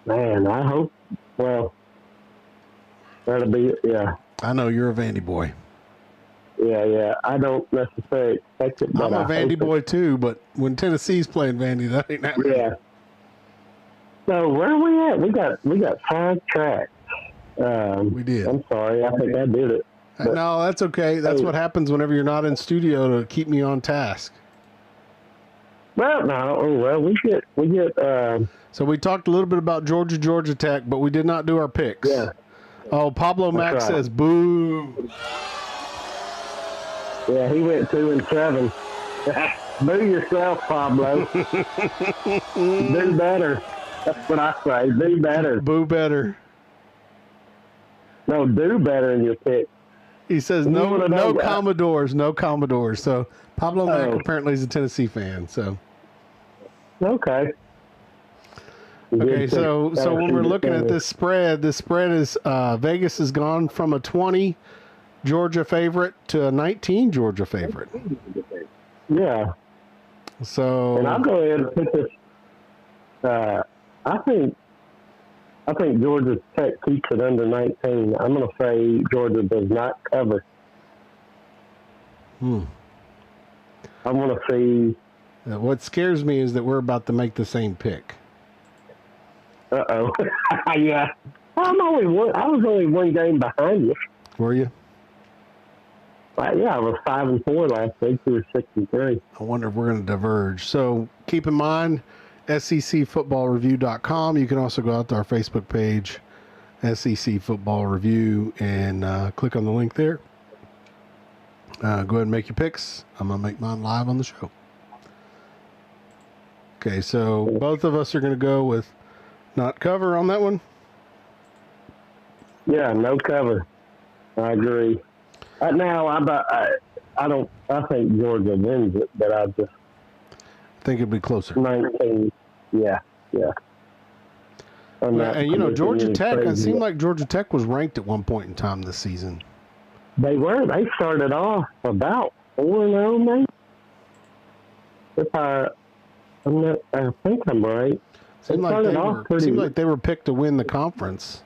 Speaker 2: Man, I hope. Well, that'll be, yeah.
Speaker 1: I know you're a Vandy boy.
Speaker 2: Yeah. I don't necessarily expect it.
Speaker 1: I'm a Vandy boy too, but when Tennessee's playing Vandy, that ain't happening.
Speaker 2: Yeah. So where are we at? We got 5 tracks.
Speaker 1: We did.
Speaker 2: I'm sorry. I think I did it. But,
Speaker 1: no, that's okay. That's what happens whenever you're not in studio to keep me on task.
Speaker 2: Well, no. Well, we get.
Speaker 1: So we talked a little bit about Georgia Tech, but we did not do our picks.
Speaker 2: Yeah.
Speaker 1: Oh, Pablo Mack says boo.
Speaker 2: Yeah, he went 2-7. Do yourself, Pablo. Do better. That's what I say. Do better.
Speaker 1: Boo better.
Speaker 2: No, do better in your pick.
Speaker 1: He says no Commodores, no Commodores. So Pablo Mack apparently is a Tennessee fan. So
Speaker 2: okay.
Speaker 1: Okay, so when we're looking at this spread is Vegas has gone from a 20 Georgia favorite to a 19 Georgia favorite.
Speaker 2: Yeah.
Speaker 1: So
Speaker 2: and I'll go ahead and put this. I think Georgia Tech keeps it under 19. I'm going to say Georgia does not cover. I'm going to see.
Speaker 1: What scares me is that we're about to make the same pick.
Speaker 2: Uh-oh. Yeah. I was only one game behind you.
Speaker 1: Were you?
Speaker 2: Yeah, I was 5-4 last week. You were 6-3.
Speaker 1: I wonder if we're going to diverge. So keep in mind, SECFootballReview.com. You can also go out to our Facebook page, SEC Football Review, and click on the link there. Go ahead and make your picks. I'm going to make mine live on the show. Okay, so both of us are going to go with not cover on that one.
Speaker 2: Yeah, no cover. I agree. Now, I think Georgia wins it, but I just
Speaker 1: think it'd be closer.
Speaker 2: 19. Yeah.
Speaker 1: And Georgia Tech. It seemed like Georgia Tech was ranked at one point in time this season.
Speaker 2: They were. They started off about 4-0, maybe. I think I'm right.
Speaker 1: Seemed like they were picked to win the conference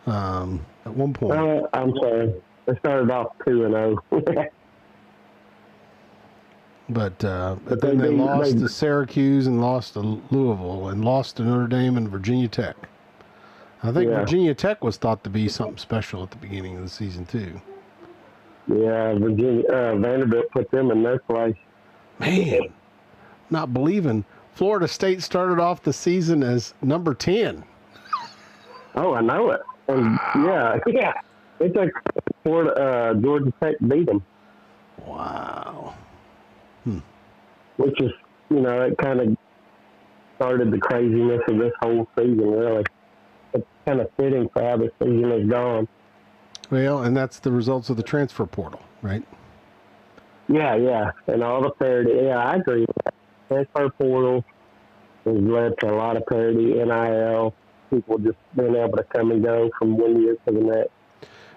Speaker 1: at one point.
Speaker 2: I'm sorry. They started off 2-0.
Speaker 1: But then they lost to Syracuse and lost to Louisville and lost to Notre Dame and Virginia Tech. I think Virginia Tech was thought to be something special at the beginning of the season too.
Speaker 2: Yeah, Vanderbilt put them in their place.
Speaker 1: Man, not believing. Florida State started off the season as number 10.
Speaker 2: Oh, I know it. And yeah. It's like Georgia Tech beat them.
Speaker 1: Wow.
Speaker 2: Which is, it kind of started the craziness of this whole season, really. It's kind of fitting for how the season has gone.
Speaker 1: Well, and that's the results of the transfer portal, right?
Speaker 2: Yeah. And all the parity. Yeah, I agree. Transfer portal has led to a lot of parity, NIL, people just being able to come and go from one year to the next.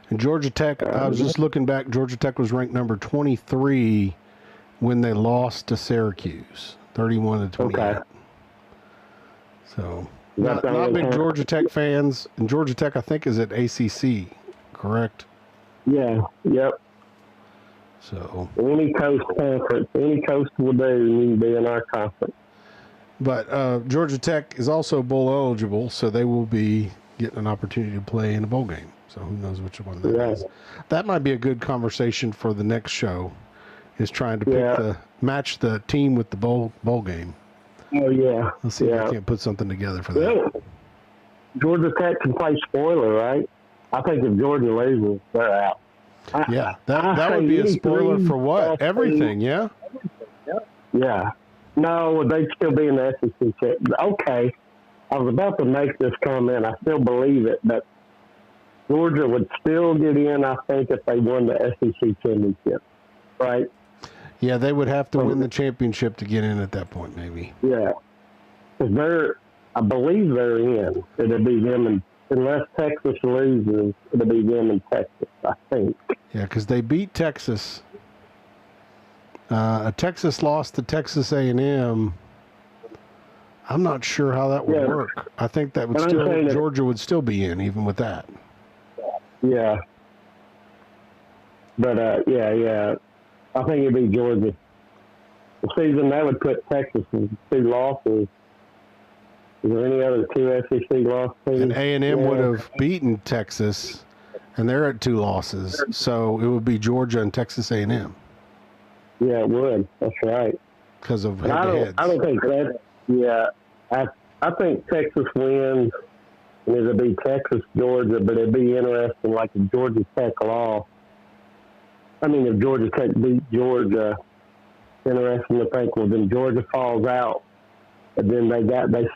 Speaker 1: And Georgia Tech, I was just looking back, Georgia Tech was ranked number 23 when they lost to Syracuse, 31-28.
Speaker 2: Okay.
Speaker 1: So, not big Georgia Tech fans. And Georgia Tech, I think, is at ACC, correct?
Speaker 2: Yeah, yep.
Speaker 1: So
Speaker 2: any coast conference, any coast will do, need to be in our conference.
Speaker 1: But Georgia Tech is also bowl eligible, so they will be getting an opportunity to play in a bowl game. So who knows which one that is. That might be a good conversation for the next show, is trying to match the team with the bowl game.
Speaker 2: Oh, yeah.
Speaker 1: Let's see if we can't put something together for that.
Speaker 2: Yeah. Georgia Tech can play spoiler, right? I think if Georgia loses, they're out.
Speaker 1: That would be a spoiler for what? Everything, yeah?
Speaker 2: Yeah. No, they'd still be in the SEC. Okay. I was about to make this comment. I still believe it, but Georgia would still get in, I think, if they won the SEC championship, right?
Speaker 1: Yeah, they would have to win the championship to get in at that point, maybe.
Speaker 2: Yeah. Because I believe they're in. It'll be them, and unless Texas loses, it'll be them in Texas, I think.
Speaker 1: Yeah, because they beat Texas. Texas lost to Texas A&M. I'm not sure how that would work. I think that would Georgia would still be in, even with that.
Speaker 2: Yeah. But, yeah. I think it'd be Georgia. The season that would put Texas in 2 losses. Is there any other 2 SEC losses?
Speaker 1: And A&M would have beaten Texas, and they're at 2 losses. So it would be Georgia and Texas A&M.
Speaker 2: Yeah, it would. That's right.
Speaker 1: Because of head-to-heads.
Speaker 2: I don't think that. Yeah, I think Texas wins, and it'll be Texas, Georgia, but it'd be interesting, like if Georgia Tech lost. I mean, if Georgia Tech beat Georgia, interesting to think, well, then Georgia falls out, but then they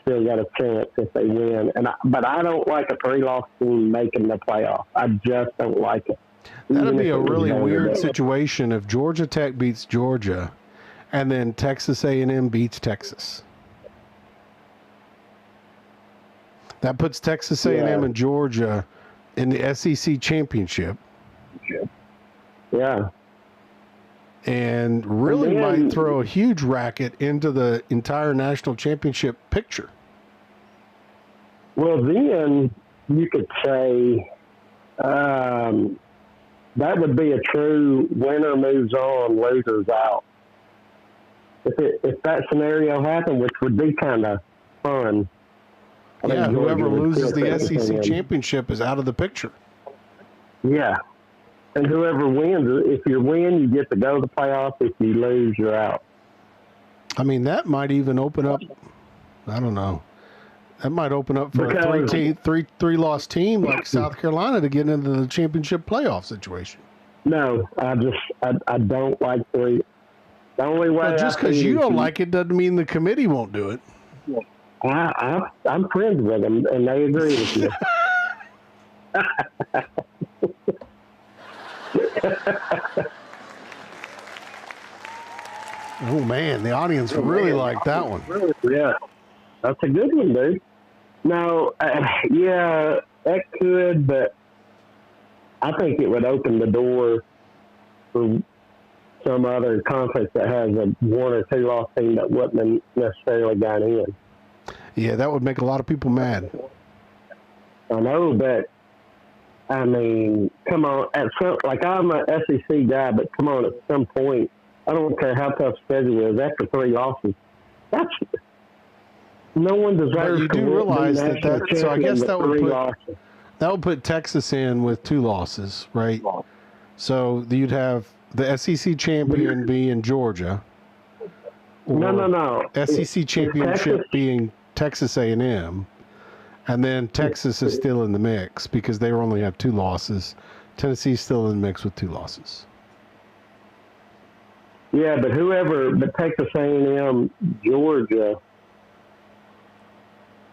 Speaker 2: still got a chance if they win. But I don't like a 3-loss team making the playoff. I just don't like it.
Speaker 1: That'd be a really weird situation if Georgia Tech beats Georgia, and then Texas A&M beats Texas. That puts Texas A&M and Georgia in the SEC championship.
Speaker 2: Yeah.
Speaker 1: And really might throw a huge racket into the entire national championship picture.
Speaker 2: Well, then you could say that would be a true winner moves on, losers out. If that scenario happened, which would be kind of fun.
Speaker 1: Yeah, whoever loses the SEC championship is out of the picture.
Speaker 2: Yeah. And whoever wins, if you win, you get to go to the playoffs. If you lose, you're out.
Speaker 1: I mean, that might even open up, I don't know. That might open up for a three-loss team like South Carolina to get into the championship playoff situation.
Speaker 2: No, I don't like three. The only way
Speaker 1: just because you don't like it doesn't mean the committee won't do it.
Speaker 2: I'm friends with them, and they agree with you.
Speaker 1: Oh, man, the audience really liked that one.
Speaker 2: Yeah, that's a good one, dude. No, yeah, that could, but I think it would open the door for some other conference that has a 1 or 2 loss team that wouldn't have necessarily got in.
Speaker 1: Yeah, that would make a lot of people mad.
Speaker 2: I know, but I mean, come on. Like I'm an SEC guy, but come on, at some point, I don't care how tough schedule is. After 3 losses, no one deserves.
Speaker 1: But you do realize that. So I guess that would put Texas in with 2 losses, right? So you'd have the SEC champion being Georgia.
Speaker 2: No.
Speaker 1: SEC championship being Texas A&M, and then Texas is still in the mix because they only have 2 losses. Tennessee's still in the mix with 2 losses.
Speaker 2: Yeah, but Texas A&M, Georgia,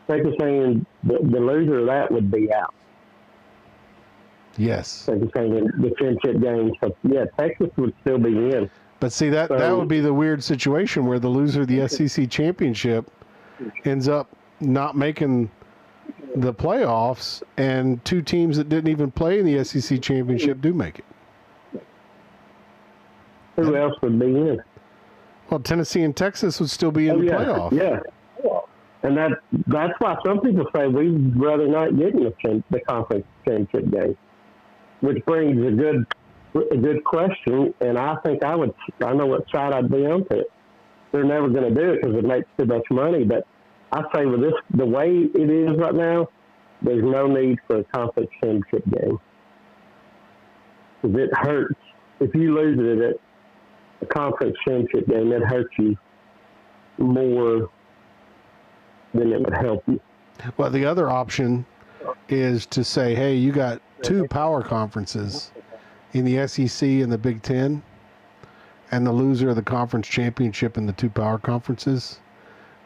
Speaker 2: Texas A&M, the loser of that would be out.
Speaker 1: Yes.
Speaker 2: Texas A&M, the championship game. So yeah, Texas would still be in.
Speaker 1: But see, that would be the weird situation where the loser of the SEC championship ends up not making the playoffs, and 2 teams that didn't even play in the SEC championship do make it.
Speaker 2: Who else would be in?
Speaker 1: Well, Tennessee and Texas would still be in the playoff.
Speaker 2: Yeah. And that's why some people say we'd rather not get in the conference championship game, which brings a good question. And I think I know what side I'd be on to it. They're never going to do it because it makes too much money. But I say with the way it is right now, there's no need for a conference championship game. Because it hurts. If you lose it at a conference championship game, it hurts you more than it would help you.
Speaker 1: Well, the other option is to say, hey, you got 2 power conferences in the SEC and the Big Ten, and the loser of the conference championship in the 2 power conferences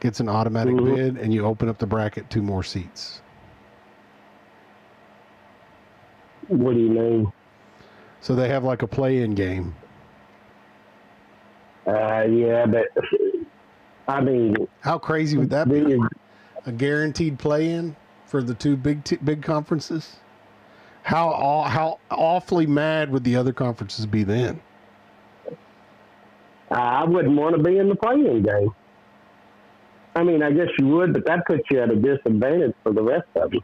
Speaker 1: gets an automatic bid, and you open up the bracket 2 more seats.
Speaker 2: What do you mean?
Speaker 1: So they have like a play-in game.
Speaker 2: Yeah, but I mean,
Speaker 1: how crazy would that be? A guaranteed play-in for the 2 big conferences? How awfully mad would the other conferences be then?
Speaker 2: I wouldn't want to be in the play-in game. I mean, I guess you would, but that puts you at a disadvantage for the rest of them.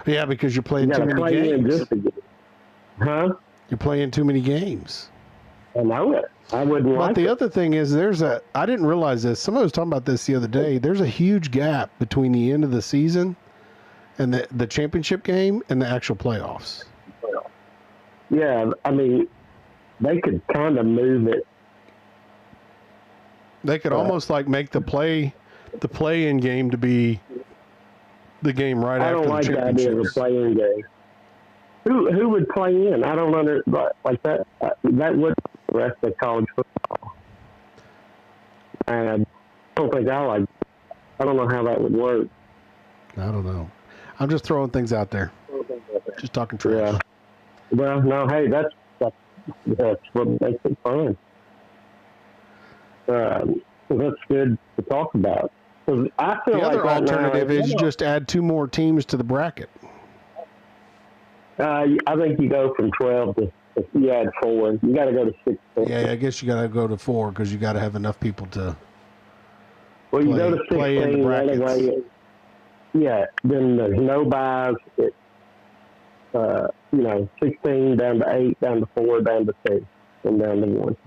Speaker 1: Yeah, because you're playing too many games.
Speaker 2: Huh?
Speaker 1: You're playing too many games.
Speaker 2: I know it. I wouldn't like it.
Speaker 1: But the other thing is I didn't realize this. Somebody was talking about this the other day. There's a huge gap between the end of the season and the championship game and the actual playoffs.
Speaker 2: Yeah, I mean, they could kind of move it.
Speaker 1: They could almost like make the play-in game to be the game right after the championship. I don't like the idea of a play-in game.
Speaker 2: Who would play in? I don't understand. Like that. That would the rest of college football. mad. I don't think I like it. I don't know how that would work.
Speaker 1: I don't know. I'm just throwing things out there. Just talking trash.
Speaker 2: Yeah. Well, no, hey, that's what makes it fun. That's good to talk about. I feel
Speaker 1: The other
Speaker 2: like
Speaker 1: alternative is you just add 2 more teams to the bracket.
Speaker 2: I think you go from 12 to, if you add 4, you got to go to 16.
Speaker 1: Yeah, I guess you got to go to 4 because you got to have enough people to.
Speaker 2: Well, you go to
Speaker 1: play in the
Speaker 2: 16
Speaker 1: brackets.
Speaker 2: anyway. Yeah, then there's no buys. It's 16 down to 8, down to 4, down to 2, and down to 1.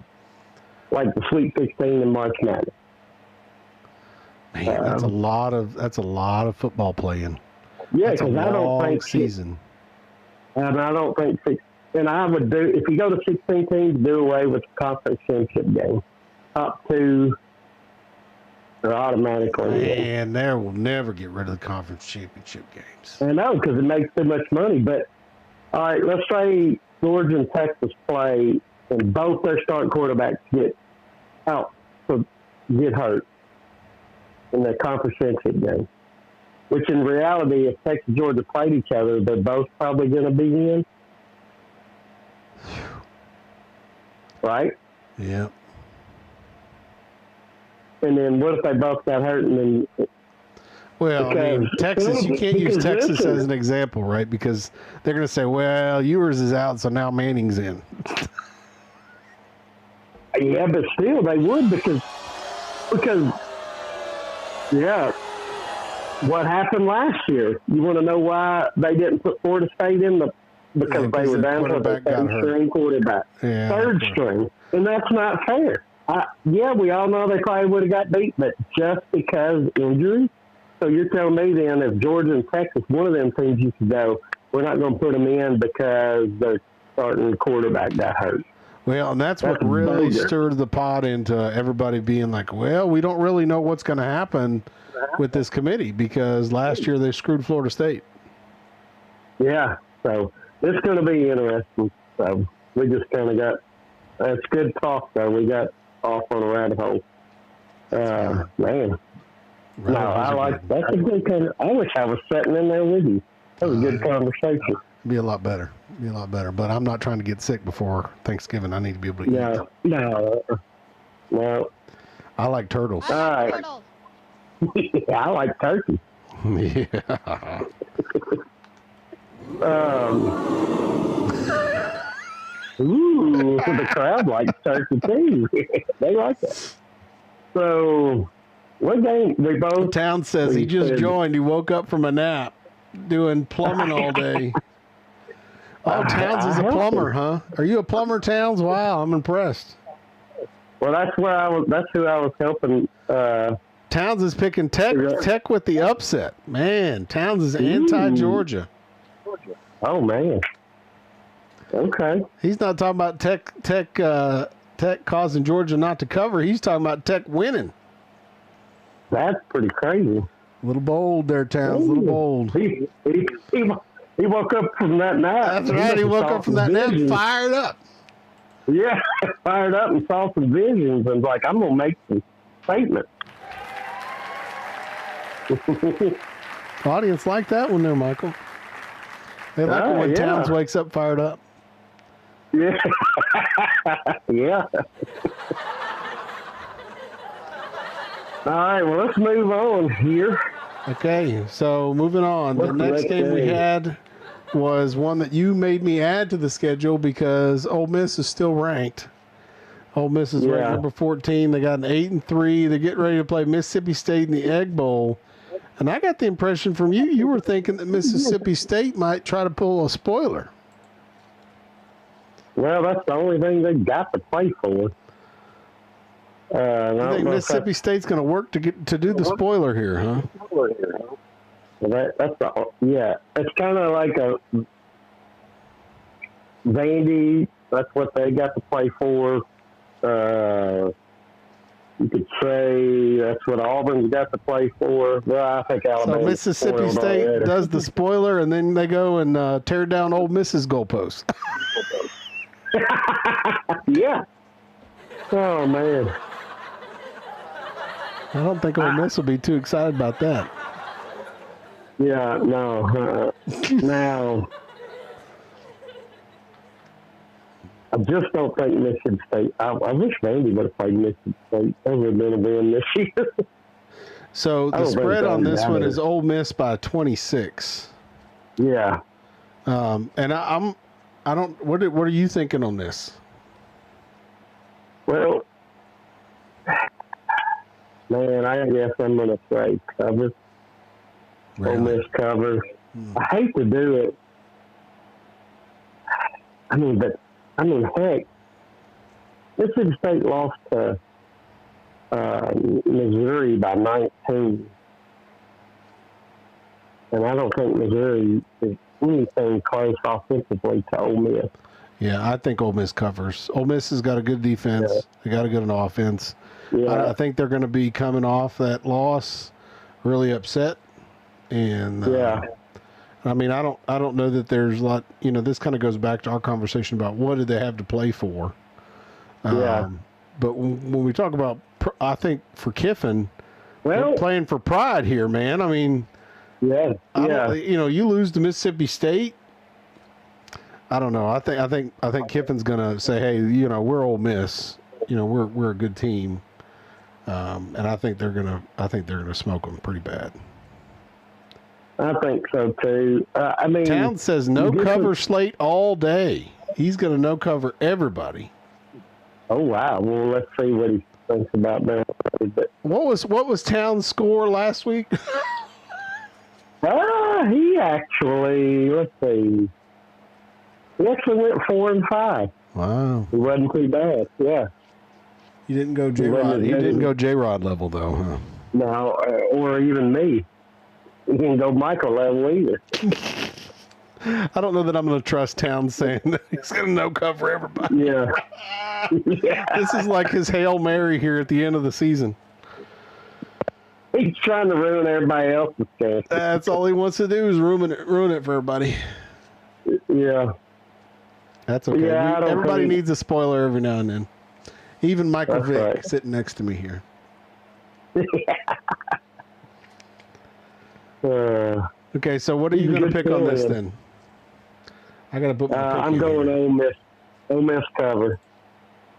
Speaker 2: Like the Sweet 16 in March Madness.
Speaker 1: Man, that's a lot of football playing.
Speaker 2: Yeah,
Speaker 1: That's a
Speaker 2: because I don't
Speaker 1: long
Speaker 2: think
Speaker 1: season.
Speaker 2: And I don't think and I would do, if you go to 16 teams, do away with the conference championship game. Up to, or automatically.
Speaker 1: And there will never get rid of the conference championship games.
Speaker 2: I know, because it makes too much money. But, all right, let's say Georgia and Texas play, and both their starting quarterbacks get hurt in the conference championship game. Which in reality, if Texas and Georgia played each other, they're both probably going to be in. Right?
Speaker 1: Yeah.
Speaker 2: And then what if they both got hurt and then...
Speaker 1: Well, I mean, Texas, you can't use Texas as an example, right? Because they're going to say, well, Ewers is out, so now Manning's in.
Speaker 2: Yeah, but still, they would because yeah, what happened last year? You want to know why they didn't put Florida State in because they were down to the third-string quarterback.
Speaker 1: Yeah,
Speaker 2: third string. And that's not fair. We all know they probably would have got beat, but just because injury? So you're telling me then if Georgia and Texas, one of them teams you could go, we're not going to put them in because their starting quarterback got hurt.
Speaker 1: Well, and that's what really stirred the pot into everybody being like, well, we don't really know what's going to happen with this committee because last year they screwed Florida State.
Speaker 2: Yeah, so it's going to be interesting. So we just kind of got, it's good talk, though. We got off on a rabbit hole. Man. No, I like, that's a good kind of, I wish I was sitting in there with you. That was a good conversation.
Speaker 1: Be a lot better. But I'm not trying to get sick before Thanksgiving. I need to be able to eat.
Speaker 2: No.
Speaker 1: I like turtles.
Speaker 4: I like turtles.
Speaker 2: Yeah, I like turkey.
Speaker 1: Yeah.
Speaker 2: The crowd likes turkey too. They like it. So, what game? We both.
Speaker 1: Towns says he just joined. He woke up from a nap doing plumbing all day. Oh, Towns is a plumber, huh? Are you a plumber, Towns? Wow, I'm impressed.
Speaker 2: Well, that's where I was. That's who I was helping.
Speaker 1: Towns is picking Tech with the upset. Man, Towns is anti-Georgia.
Speaker 2: Oh man. Okay.
Speaker 1: He's not talking about Tech causing Georgia not to cover. He's talking about Tech winning.
Speaker 2: That's pretty crazy.
Speaker 1: A little bold there, Towns. A little bold.
Speaker 2: He woke up from that nap.
Speaker 1: That's right. He woke up from that nap fired up.
Speaker 2: Yeah, fired up and saw some visions and was like, I'm going to make some statements.
Speaker 1: Audience like that one there, Michael. They like it when Towns wakes up fired up.
Speaker 2: Yeah. Yeah. All right, well, let's move on here.
Speaker 1: Okay, so moving on. The next game we had was one that you made me add to the schedule because Ole Miss is still ranked. Ole Miss is ranked number 14. They got an 8-3. They're getting ready to play Mississippi State in the Egg Bowl. And I got the impression from you were thinking that Mississippi State might try to pull a spoiler.
Speaker 2: Well, that's the only thing they got to play for.
Speaker 1: I think Mississippi State's going to work to do the spoiler here, huh?
Speaker 2: Well, it's kind of like a Vandy. That's what they got to play for. You could say that's what Auburn's got to play for. Well, I think Alabama.
Speaker 1: So Mississippi State does the spoiler, and then they go and tear down Ole Miss's goalpost.
Speaker 2: Yeah. Oh man.
Speaker 1: I don't think Ole Miss will be too excited about that.
Speaker 2: Yeah, no. Now, I just don't think Michigan State. I wish Vandy would have played Michigan State. That would have been a win this year.
Speaker 1: So the spread on this one is Ole Miss by 26.
Speaker 2: Yeah.
Speaker 1: And I don't. What are you thinking on this?
Speaker 2: Well, man, I guess I'm going to say cover.
Speaker 1: Really?
Speaker 2: Ole Miss covers. I hate to do it. Heck, Mississippi State lost to Missouri by 19. And I don't think Missouri is anything close offensively to Ole Miss.
Speaker 1: Yeah, I think Ole Miss covers. Ole Miss has got a good defense.
Speaker 2: Yeah.
Speaker 1: They got a good offense.
Speaker 2: Yeah.
Speaker 1: I think they're going to be coming off that loss, really upset. And
Speaker 2: Yeah.
Speaker 1: I mean, I don't know that there's a lot. You know, this kind of goes back to our conversation about what did they have to play for.
Speaker 2: Yeah.
Speaker 1: But when we talk about, I think for Kiffin,
Speaker 2: Well,
Speaker 1: they're playing for pride here, man. I mean,
Speaker 2: yeah.
Speaker 1: you know, you lose to Mississippi State. I don't know. I think Kiffin's gonna say, hey, you know, we're Ole Miss. You know, we're a good team, and I think they're gonna smoke them pretty bad.
Speaker 2: I think so too. I mean,
Speaker 1: Towns says no cover slate all day. He's gonna no cover everybody.
Speaker 2: Oh wow! Well, let's see what he thinks about that. But
Speaker 1: What was Towns' score last week?
Speaker 2: he actually, let's see. He actually went 4-5.
Speaker 1: Wow.
Speaker 2: He wasn't too bad. Yeah.
Speaker 1: You didn't go J-Rod. You didn't go J-Rod level though, huh?
Speaker 2: No, or even me. You didn't go Michael level either.
Speaker 1: I don't know that I'm going to trust Towns saying that he's going to no cover everybody.
Speaker 2: Yeah. Yeah.
Speaker 1: This is like his Hail Mary here at the end of the season.
Speaker 2: He's trying to ruin everybody else's chance.
Speaker 1: That's all he wants to do is ruin it for everybody.
Speaker 2: Yeah.
Speaker 1: That's okay.
Speaker 2: Yeah, I don't
Speaker 1: Everybody
Speaker 2: think-
Speaker 1: needs a spoiler every now and then. Even Michael
Speaker 2: That's
Speaker 1: Vick
Speaker 2: right.
Speaker 1: sitting next to me here. Okay, so what are you going to pick on this then? I got to put my pick
Speaker 2: I'm
Speaker 1: in
Speaker 2: going
Speaker 1: here.
Speaker 2: Ole Miss. Ole Miss cover.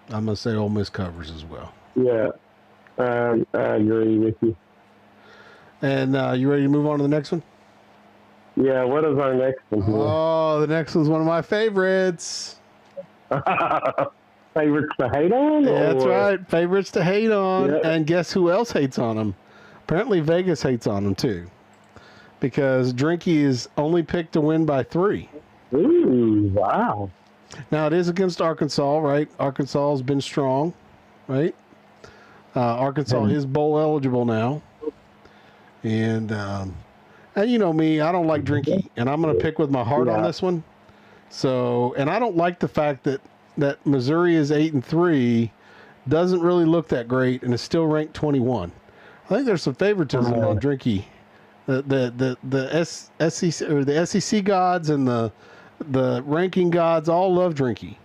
Speaker 1: I'm going to say Ole Miss covers as well.
Speaker 2: Yeah. I agree with you.
Speaker 1: And you ready to move on to the next one?
Speaker 2: Yeah, what is our next one here?
Speaker 1: Oh, the next one's one of my favorites.
Speaker 2: Favorites to hate on?
Speaker 1: Yeah, that's
Speaker 2: or-
Speaker 1: right. Favorites to hate on.
Speaker 2: Yeah.
Speaker 1: And guess who else hates on them? Apparently Vegas hates on them too. Because Drinky is only picked to win by 3.
Speaker 2: Ooh, wow.
Speaker 1: Now, it is against Arkansas, right? Arkansas has been strong, right? Arkansas is bowl eligible now. And you know me, I don't like Drinky. And I'm going to pick with my heart on
Speaker 2: Yeah.
Speaker 1: this one. So, and I don't like the fact that Missouri is 8-3, doesn't really look that great, and is still ranked 21. I think there's some favoritism on Drinky. The SEC or the SEC gods and the ranking gods all love Drinky,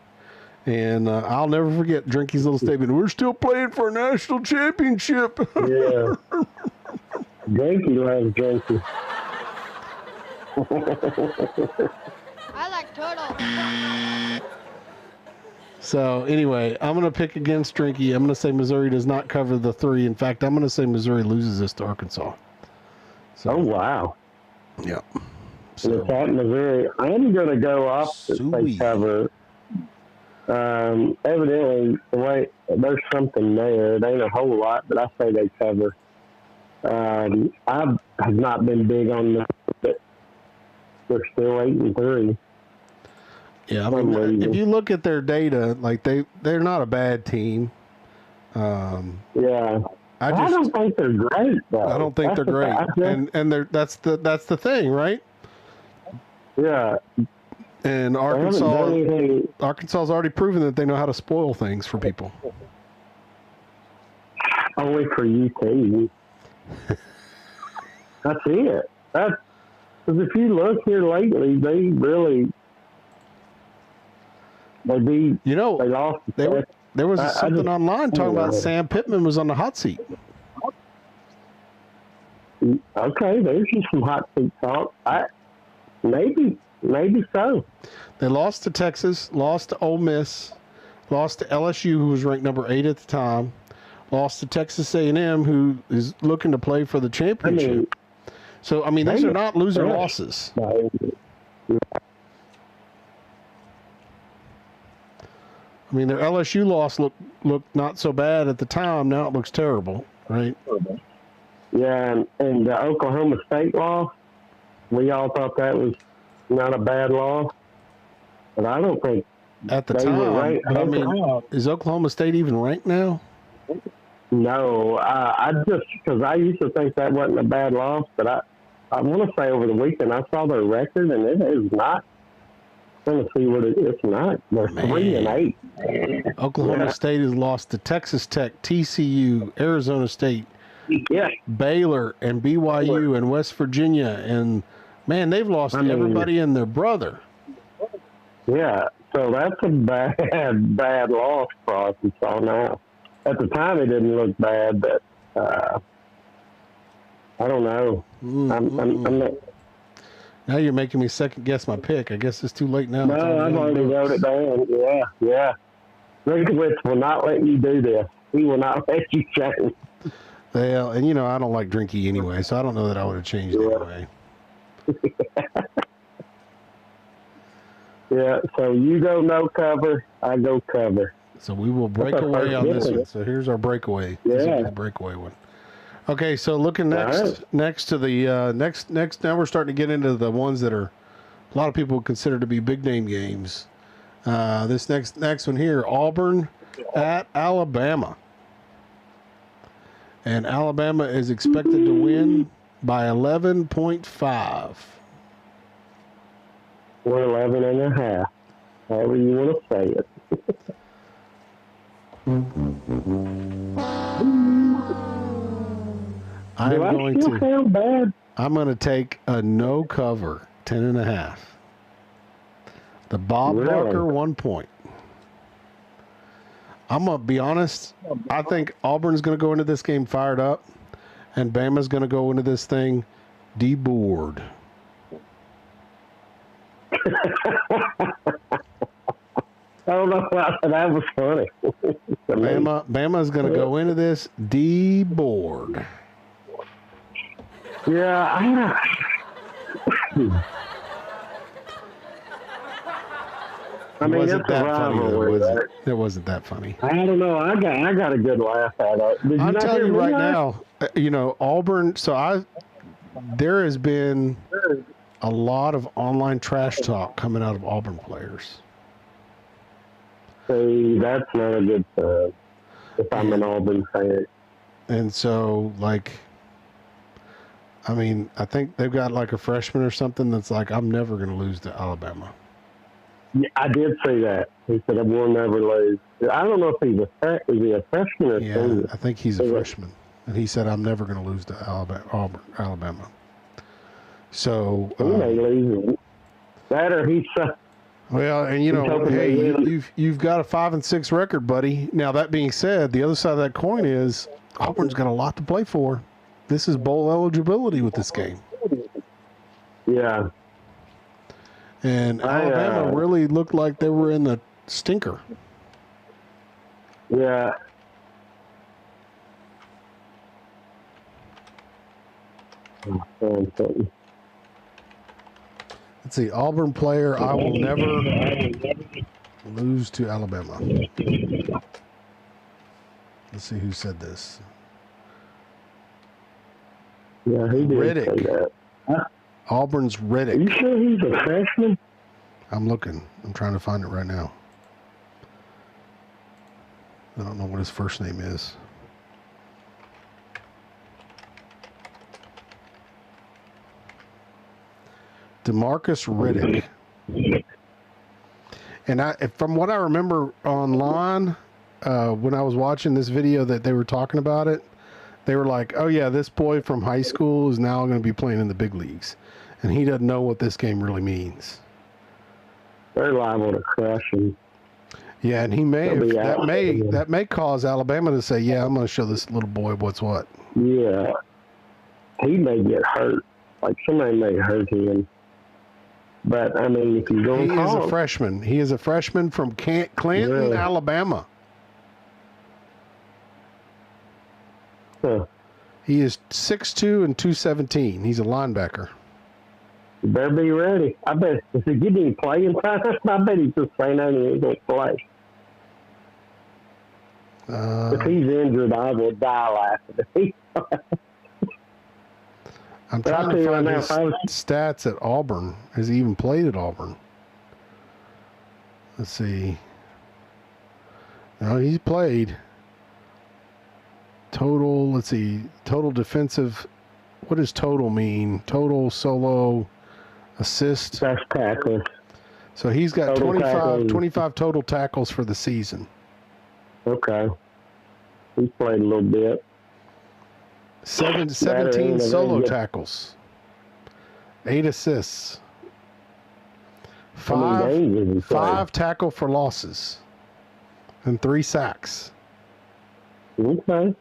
Speaker 1: and I'll never forget Drinky's little statement. We're still playing for a national championship.
Speaker 2: Yeah. Drinky loves Drinky.
Speaker 4: I like turtles.
Speaker 1: So anyway, I'm going to pick against Drinky. I'm going to say Missouri does not cover the 3. In fact, I'm going to say Missouri loses this to Arkansas. So,
Speaker 2: Oh, wow.
Speaker 1: yeah.
Speaker 2: And
Speaker 1: So,
Speaker 2: it's at Missouri. I'm going to go opposite they
Speaker 1: Sweet.
Speaker 2: cover. Evidently, the way there's something there. It ain't a whole lot, but I say they cover. I have not been big on them, but they're still 8-3.
Speaker 1: yeah, I mean,
Speaker 2: Unbelievable.
Speaker 1: if you look at their data, like they're not a bad team.
Speaker 2: Yeah.
Speaker 1: I
Speaker 2: I don't
Speaker 1: just
Speaker 2: think they're great, though.
Speaker 1: I don't think
Speaker 2: That's
Speaker 1: they're
Speaker 2: the
Speaker 1: great,
Speaker 2: thing.
Speaker 1: and that's the thing, right?
Speaker 2: Yeah.
Speaker 1: And
Speaker 2: They haven't done
Speaker 1: Arkansas
Speaker 2: anything.
Speaker 1: Arkansas's already proven that they know how to spoil things for people.
Speaker 2: Only for UT. That's it. That's because if you look here lately, they really
Speaker 1: You know,
Speaker 2: they lost.
Speaker 1: there was
Speaker 2: I
Speaker 1: something
Speaker 2: just-
Speaker 1: online talking about
Speaker 2: Yeah.
Speaker 1: Sam Pittman was on the hot seat.
Speaker 2: Okay, there's just some hot seat talk. Maybe so.
Speaker 1: They lost to Texas, lost to Ole Miss, lost to LSU, who was ranked number 8 at the time, lost to Texas A&M, who is looking to play for the championship. So, these are not loser losses. Their LSU loss looked not so bad at the time. Now it looks terrible, right?
Speaker 2: Yeah, and the Oklahoma State loss, we all thought that was not a bad loss. But I don't think
Speaker 1: at the time. Is Oklahoma State even ranked now?
Speaker 2: No, because I used to think that wasn't a bad loss, but I want to say over the weekend I saw their record and it is not. I'm going to see what it's not. They're 3-8.
Speaker 1: Oklahoma State has lost to Texas Tech, TCU, Arizona State, Baylor, and BYU, and West Virginia, and man, they've lost to everybody and their brother.
Speaker 2: Yeah, so that's a bad loss for Arkansas now. At the time, it didn't look bad, but I don't know. I'm not.
Speaker 1: Now you're making me second guess my pick. I guess it's too late now.
Speaker 2: No, I've already wrote it down. Yeah. Rickowitz will not let you do this. He will not let you change.
Speaker 1: Well, and I don't like drinky anyway, so I don't know that I would have changed anyway.
Speaker 2: Yeah, so you go no cover, I go cover.
Speaker 1: So we will break away on this one. So here's our breakaway.
Speaker 2: Yeah.
Speaker 1: This will be the breakaway one. Okay, so looking next to the next. Now we're starting to get into the ones that are a lot of people consider to be big name games. This next one here, Auburn at Alabama, and Alabama is expected to win by 11.5.
Speaker 2: Or 11.5. However you want to say it.
Speaker 1: I'm going to take a no cover, 10.5. The Bob Barker 1 point. I'm going to be honest. I think Auburn's going to go into this game fired up, and Bama's going to go into this thing debored.
Speaker 2: Oh no, that was funny.
Speaker 1: Bama's going to go into this debored.
Speaker 2: Yeah, I mean,
Speaker 1: wasn't that funny, was it? It wasn't that funny.
Speaker 2: I don't know. I got a good laugh at it.
Speaker 1: I'm telling you right now, Auburn. So there has been a lot of online trash talk coming out of Auburn players.
Speaker 2: See, that's not a good sign if I'm an Auburn fan.
Speaker 1: And so, I think they've got like a freshman or something that's like, I'm never going to lose to Alabama.
Speaker 2: Yeah, I did see that. He said, I will never lose. I don't know if is he a freshman or something.
Speaker 1: Yeah, I think he's a freshman. And he said, I'm never going to lose to Alabama. So
Speaker 2: he may lose that, or he's.
Speaker 1: Well, and hey, you've got a 5-6 record, buddy. Now that being said, the other side of that coin is Auburn's got a lot to play for. This is bowl eligibility with this game.
Speaker 2: Yeah.
Speaker 1: And Alabama really looked like they were in the stinker.
Speaker 2: Yeah.
Speaker 1: Let's see, Auburn player, I will never lose to Alabama. Let's see who said this.
Speaker 2: Yeah, he did
Speaker 1: Riddick.
Speaker 2: say that. Huh?
Speaker 1: Auburn's Riddick.
Speaker 2: Are you sure he's a freshman?
Speaker 1: I'm looking. I'm trying to find it right now. I don't know what his first name is. DeMarcus Riddick. And from what I remember online, when I was watching this video that they were talking about it, they were like, oh yeah, this boy from high school is now going to be playing in the big leagues. And he doesn't know what this game really means.
Speaker 2: They're liable to crush him.
Speaker 1: Yeah, and that may cause Alabama to say, yeah, I'm going to show this little boy what's what.
Speaker 2: Yeah. he may get hurt. Like somebody may hurt him. But I mean, if you go,
Speaker 1: he is a freshman. He is a freshman from Clanton,
Speaker 2: really?
Speaker 1: Alabama.
Speaker 2: Huh.
Speaker 1: He is 6'2" and 217. He's a linebacker.
Speaker 2: You better be ready. I bet if he get any playing time, I bet he's just saying that he ain't going to play. If he's injured, I will die laughing.
Speaker 1: I'm trying to find his stats at Auburn. Has he even played at Auburn? Let's see. No, he's played. Total, let's see. Total defensive. What does total mean? Total, solo, assist.
Speaker 2: That's tackles.
Speaker 1: So he's got 25 total tackles for the season.
Speaker 2: Okay. He's played a little bit.
Speaker 1: 17 solo tackles. 8 assists. 5 tackle for losses. And 3 sacks.
Speaker 2: Okay.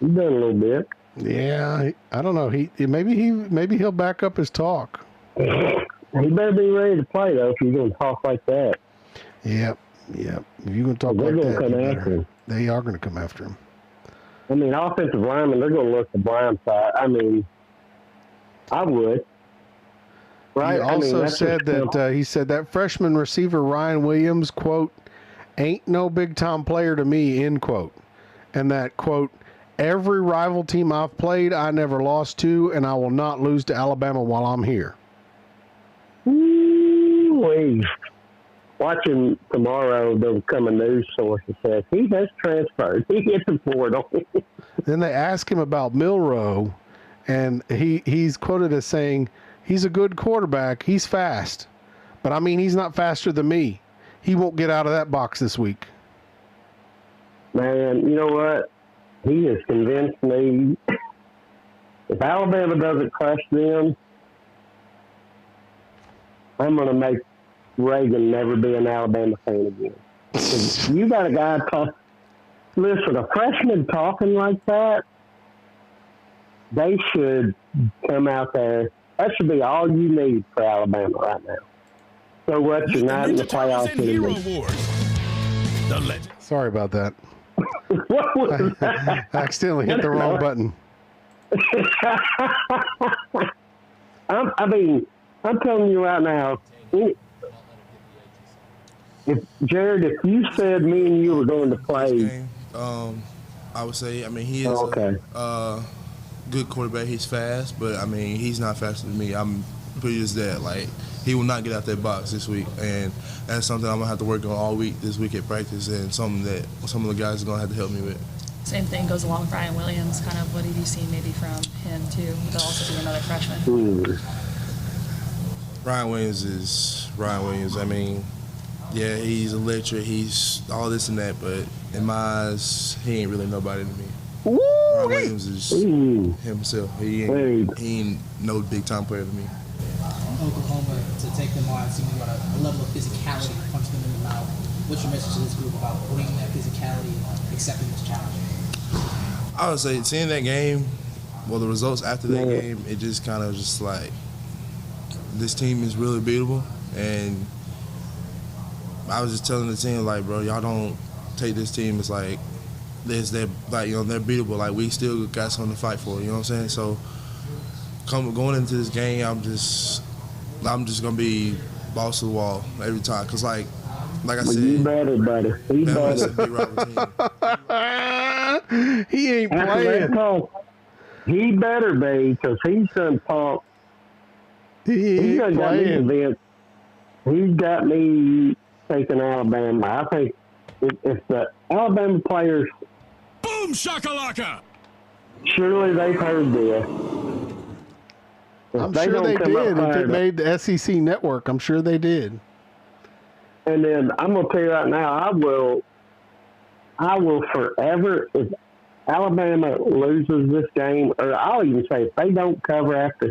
Speaker 2: He's done a little bit.
Speaker 1: Yeah, I don't know. Maybe he'll back up his talk.
Speaker 2: He better be ready to play though if you're going to talk like that.
Speaker 1: Yep. If you're going to talk like that, they are going to come after him.
Speaker 2: I mean, offensive linemen, they're going to look the blind side. I mean, I would. Right?
Speaker 1: He also said that he said that freshman receiver Ryan Williams, quote, ain't no big time player to me, end quote. And that, quote, every rival team I've played, I never lost to, and I will not lose to Alabama while I'm here.
Speaker 2: Ooh-wee. Watching tomorrow, there'll come a news source that says he has transferred. He hit the portal.
Speaker 1: Then they ask him about Milroe, and he's quoted as saying, he's a good quarterback. He's fast. But, I mean, he's not faster than me. He won't get out of that box this week.
Speaker 2: Man, you know what? He has convinced me. If Alabama doesn't crush them, I'm going to make Reagan never be an Alabama fan again. You got a guy listen, a freshman talking like that, they should come out there. That should be all you need for Alabama right now. So what? You're not in the playoffs anymore.
Speaker 1: Sorry about that.
Speaker 2: What was that?
Speaker 1: I accidentally hit the wrong button.
Speaker 2: I'm telling you right now, Jared, if you said me and you were going to play,
Speaker 3: I would say, I mean, he is a good quarterback. He's fast, but I mean, he's not faster than me. I'm pretty as that. Like, he will not get out that box this week, and that's something I'm gonna have to work on all week this week at practice, and something that some of the guys are gonna have to help me with.
Speaker 5: Same thing goes along with Ryan Williams. Kind of what have you seen maybe from him too? He'll also be another freshman.
Speaker 3: Ryan Williams. I mean, yeah, he's electric. He's all this and that, but in my eyes, he ain't really nobody to me. Ryan Williams is himself. He ain't no big time player to me.
Speaker 6: Oklahoma to take them on, seeing you got a level of physicality, punch them in the mouth. What's your message to this group about bringing that physicality and accepting this challenge?
Speaker 3: I would say seeing that game, well, the results after that game, it just kind of just like this team is really beatable, and I was just telling the team like, bro, y'all don't take this team as like this. They're like, they're beatable. Like we still got something to fight for. You know what I'm saying? So going into this game, I'm just gonna be balls to the wall every time. Cause like I said,
Speaker 2: you better, buddy. He better.
Speaker 1: He ain't playing.
Speaker 2: He better be, cause he's done talk. He's done got me convinced. He's got me taking Alabama. I think if the Alabama players,
Speaker 7: boom shakalaka,
Speaker 2: surely they've heard this.
Speaker 1: I'm sure they did. If it made the SEC network, I'm sure they did.
Speaker 2: And then I'm gonna tell you right now, I will forever, if Alabama loses this game, or I'll even say if they don't cover after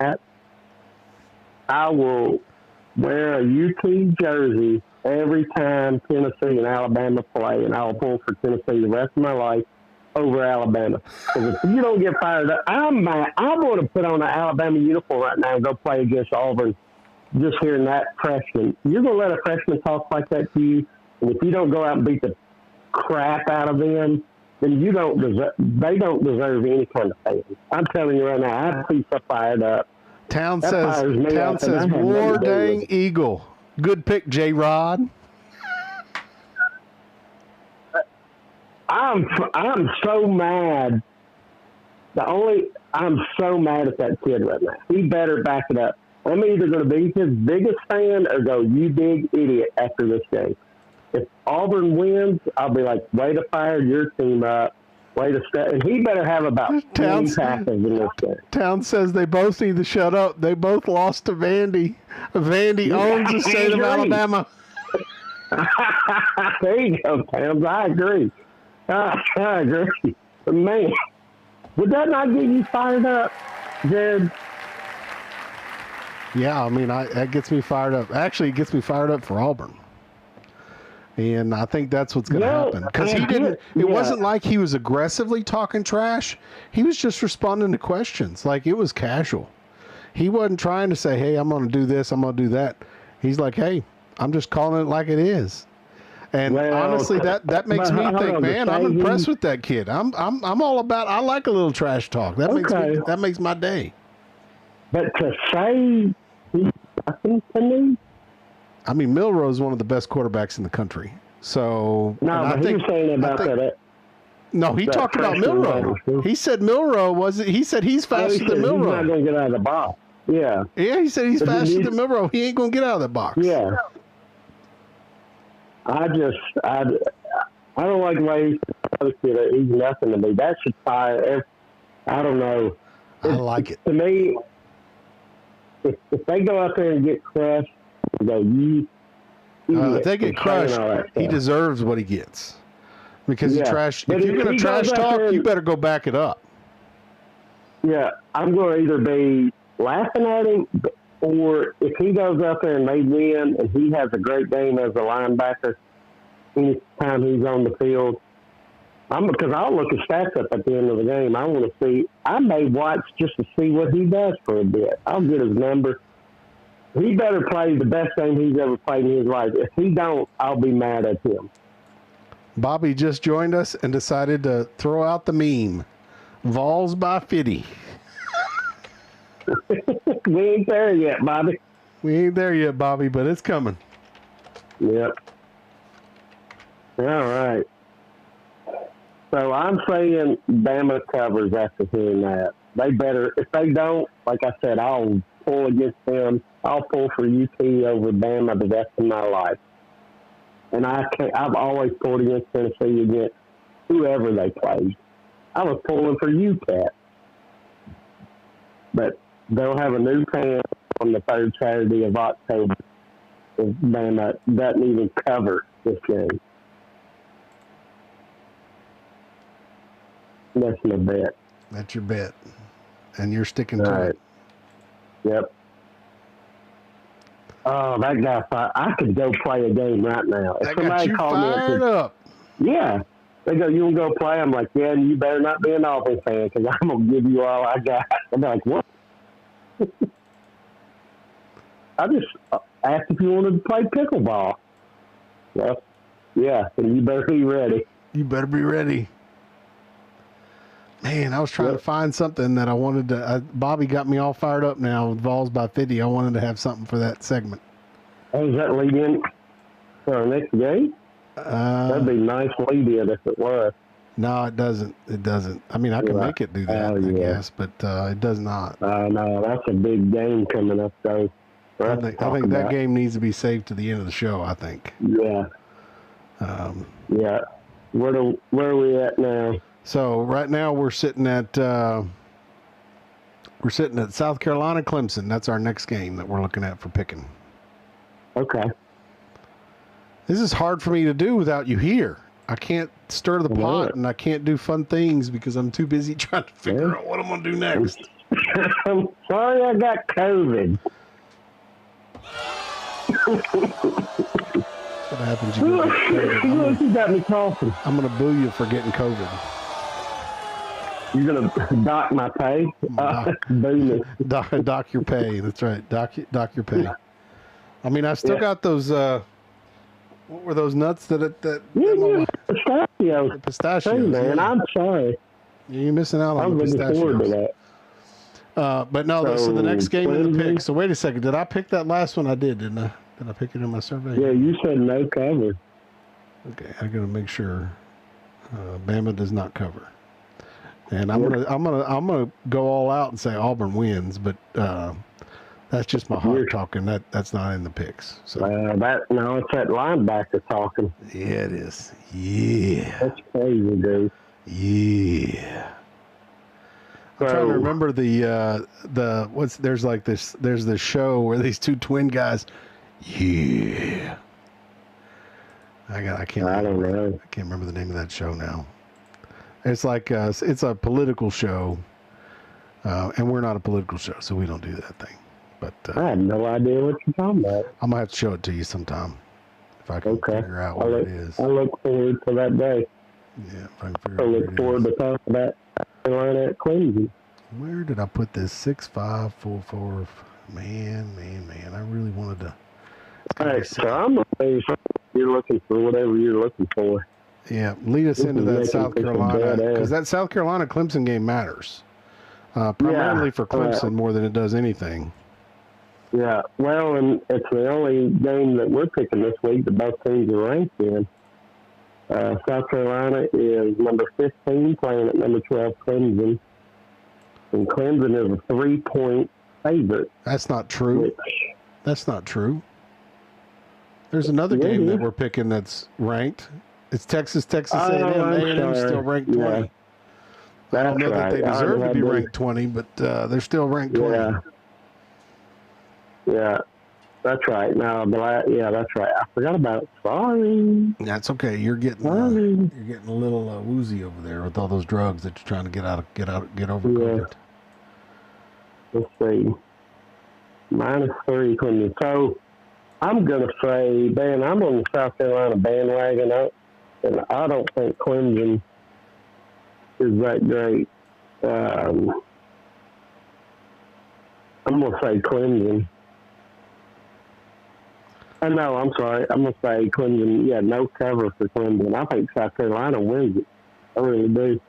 Speaker 2: that, I will wear a UT jersey every time Tennessee and Alabama play, and I'll pull for Tennessee the rest of my life over Alabama. Because if you don't get fired up, I'm mad. I want to put on an Alabama uniform right now and go play against Auburn. Just hearing that freshman, you're gonna let a freshman talk like that to you, and if you don't go out and beat the crap out of them, then you don't deserve. They don't deserve any kind of favor. I'm telling you right now, I'd be so fired up.
Speaker 1: Town says, "War dang eagle." Good pick, J-Rod.
Speaker 2: I'm so mad. I'm so mad at that kid right now. He better back it up. I'm either going to be his biggest fan or go, you big idiot, after this game. If Auburn wins, I'll be like, way to fire your team up. Way to step. And he better have about 20 tackles in this game.
Speaker 1: Town says they both need to shut up. They both lost to Vandy. Vandy owns the state of Alabama.
Speaker 2: There you go, Towns. I agree. I agree. But man, would that not get you fired up, Jared?
Speaker 1: Yeah, I mean, that gets me fired up. Actually, it gets me fired up for Auburn. And I think that's what's going to happen. Because he didn't, it wasn't like he was aggressively talking trash. He was just responding to questions. Like, it was casual. He wasn't trying to say, hey, I'm going to do this, I'm going to do that. He's like, hey, I'm just calling it like it is. And honestly, that makes me think, man, I'm impressed with that kid. I'm all about, I like a little trash talk. That makes my day.
Speaker 2: But to say he's nothing to me,
Speaker 1: I mean, Milroe is one of the best quarterbacks in the country. So
Speaker 2: no, but he was saying about that.
Speaker 1: No, he talked about Milroe. He said Milroe wasn't. He said he's faster than Milroe.
Speaker 2: He's not going to get out of the box. Yeah.
Speaker 1: Yeah, he said he's faster than Milroe. He ain't going to get out of the box.
Speaker 2: Yeah. I don't like the way he's nothing to me. That should fire. I don't know.
Speaker 1: I like it.
Speaker 2: To me, if they go out there and get crushed,
Speaker 1: if they get crushed, he deserves what he gets. Because he trash. If you're going to trash talk, you better go back it up.
Speaker 2: Yeah, I'm going to either be laughing at him, or if he goes out there and they win and he has a great game as a linebacker, anytime he's on the field, because I'll look at stats up at the end of the game. I want to see. I may watch just to see what he does for a bit. I'll get his number. He better play the best game he's ever played in his life. If he don't, I'll be mad at him.
Speaker 1: Bobby just joined us and decided to throw out the meme. Vols by Fitty.
Speaker 2: We ain't there yet, Bobby.
Speaker 1: We ain't there yet, Bobby, but it's coming.
Speaker 2: Yep. All right. So I'm saying Bama covers after hearing that. They better, if they don't, like I said, I'll pull against them. I'll pull for UT over Bama the rest of my life. And I've always pulled against Tennessee against whoever they played. I was pulling for UTEP. But they'll have a new camp on the third Saturday of October. If Bama doesn't even cover this game. That's my bet.
Speaker 1: That's your bet. And you're sticking to it.
Speaker 2: Yep. Oh, that guy! I could go play a game right now. If
Speaker 1: somebody called me up.
Speaker 2: Yeah. They go, you want to go play? I'm like, yeah, and you better not be an Auburn fan because I'm going to give you all I got. I'm like, what? I just asked if you wanted to play pickleball. Well, yeah, and you better be ready.
Speaker 1: You better be ready. Man, I was trying to find something that I wanted to. Bobby got me all fired up now with Vols by 50. I wanted to have something for that segment.
Speaker 2: Oh, does that lead in for our next game? That'd be a nice lead in if it was.
Speaker 1: No, it doesn't. It doesn't. I mean, I can make it do that, I guess, but it does not.
Speaker 2: No, that's a big game coming up, though.
Speaker 1: I think that game needs to be saved to the end of the show, I think.
Speaker 2: Yeah. Yeah. Where are we at now?
Speaker 1: So right now we're sitting at South Carolina Clemson. That's our next game that we're looking at for picking.
Speaker 2: Okay.
Speaker 1: This is hard for me to do without you here. I can't stir the pot and I can't do fun things because I'm too busy trying to figure out what I'm going to do next.
Speaker 2: I'm sorry I got COVID.
Speaker 1: What happens? You got me coughing.
Speaker 2: I'm
Speaker 1: I'm going to boo you for getting COVID.
Speaker 2: You're gonna dock my pay? Boom.
Speaker 1: Dock your pay. That's right. Dock your pay. I mean, I still got those. What were those nuts
Speaker 2: Pistachios.
Speaker 1: the pistachios?
Speaker 2: Hey, man,
Speaker 1: yeah.
Speaker 2: I'm sorry.
Speaker 1: You're missing out on
Speaker 2: I'm
Speaker 1: the
Speaker 2: looking forward to
Speaker 1: pistachios.
Speaker 2: that.
Speaker 1: But no, so the next game in the
Speaker 2: Wednesday?
Speaker 1: pick. So wait a second. Did I pick that last one? I did, didn't I? Did I pick it in my survey?
Speaker 2: Yeah, you said no cover.
Speaker 1: Okay, I gotta make sure Bama does not cover. And I'm gonna go all out and say Auburn wins, but that's just my heart talking. That's not in the picks. So
Speaker 2: It's that linebacker talking.
Speaker 1: yeah, it is. Yeah,
Speaker 2: That's crazy, dude.
Speaker 1: yeah. I'm trying to remember there's this show where these two twin guys. Yeah. I can't remember the name of that show now. It's like it's a political show, and we're not a political show, so we don't do that thing. But
Speaker 2: I have no idea what you're talking about.
Speaker 1: I'm gonna have to show it to you sometime if I can figure out what it is.
Speaker 2: I look forward to that day.
Speaker 1: Yeah, if I can figure
Speaker 2: I
Speaker 1: out what
Speaker 2: look
Speaker 1: it
Speaker 2: forward
Speaker 1: is.
Speaker 2: to talking about Carolina at Clemson.
Speaker 1: Where did I put this 6.544? Man, I really wanted to.
Speaker 2: All right, so I'm gonna say you're looking for whatever you're looking for.
Speaker 1: Yeah, lead us into that
Speaker 2: making
Speaker 1: South
Speaker 2: this a
Speaker 1: Carolina,
Speaker 2: bad ass.
Speaker 1: because that South Carolina Clemson game matters, primarily for Clemson more than it does anything.
Speaker 2: Yeah, well, and it's the only game that we're picking this week that both teams are ranked in. South Carolina is number 15 playing at number 12 Clemson, and Clemson is a 3-point favorite.
Speaker 1: That's not true.
Speaker 2: Which,
Speaker 1: That's not true. There's another
Speaker 2: Yeah,
Speaker 1: game
Speaker 2: yeah.
Speaker 1: that we're picking that's ranked. It's Texas
Speaker 2: Oh,
Speaker 1: A&M.
Speaker 2: I'm
Speaker 1: A&M
Speaker 2: sorry.
Speaker 1: still ranked
Speaker 2: Yeah.
Speaker 1: 20. I don't know that they
Speaker 2: right.
Speaker 1: deserve to be
Speaker 2: I
Speaker 1: ranked 20, but they're still ranked 20.
Speaker 2: Yeah, that's right. No, that's right. I forgot about it. Sorry.
Speaker 1: That's okay. You're getting
Speaker 2: Sorry.
Speaker 1: a little woozy over there with all those drugs that you're trying to get over
Speaker 2: Yeah.
Speaker 1: COVID.
Speaker 2: Let's see. -3 Clemson. So I'm going to say, Ben, I'm on the South Carolina bandwagon, and I don't think Clemson is that great. I'm going to say Clemson. No, I'm sorry. I'm going to say Clemson. Yeah, no cover for Clemson. I think South Carolina wins it. I really do.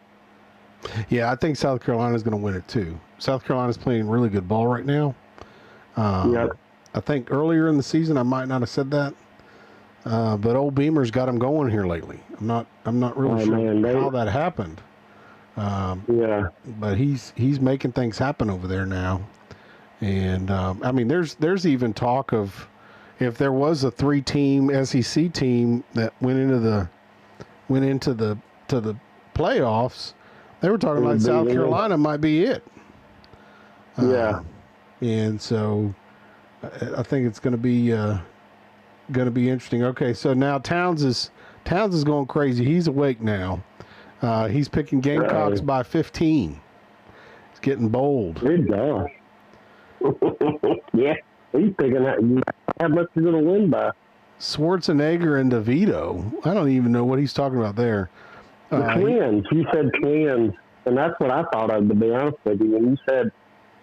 Speaker 1: Yeah, I think South Carolina's going to win it too. South Carolina's playing really good ball right now.
Speaker 2: Yep.
Speaker 1: I think earlier in the season I might not have said that, but old Beamer's got him going here lately. I'm not really sure how that happened.
Speaker 2: Yeah.
Speaker 1: But he's making things happen over there now, and I mean there's even talk of if there was a 3-team SEC team that went into the playoffs, they were talking like South Carolina might be it.
Speaker 2: Yeah.
Speaker 1: And so I think it's going to be interesting. Okay, so now Towns is going crazy. He's awake now. He's picking Gamecocks by 15. He's getting bold.
Speaker 2: Good gosh. Yeah, he's picking that. How much he's going to win by?
Speaker 1: Schwarzenegger and DeVito. I don't even know what he's talking about there.
Speaker 2: The twins. You said twins, and that's what I thought of, to be honest with you. When you said,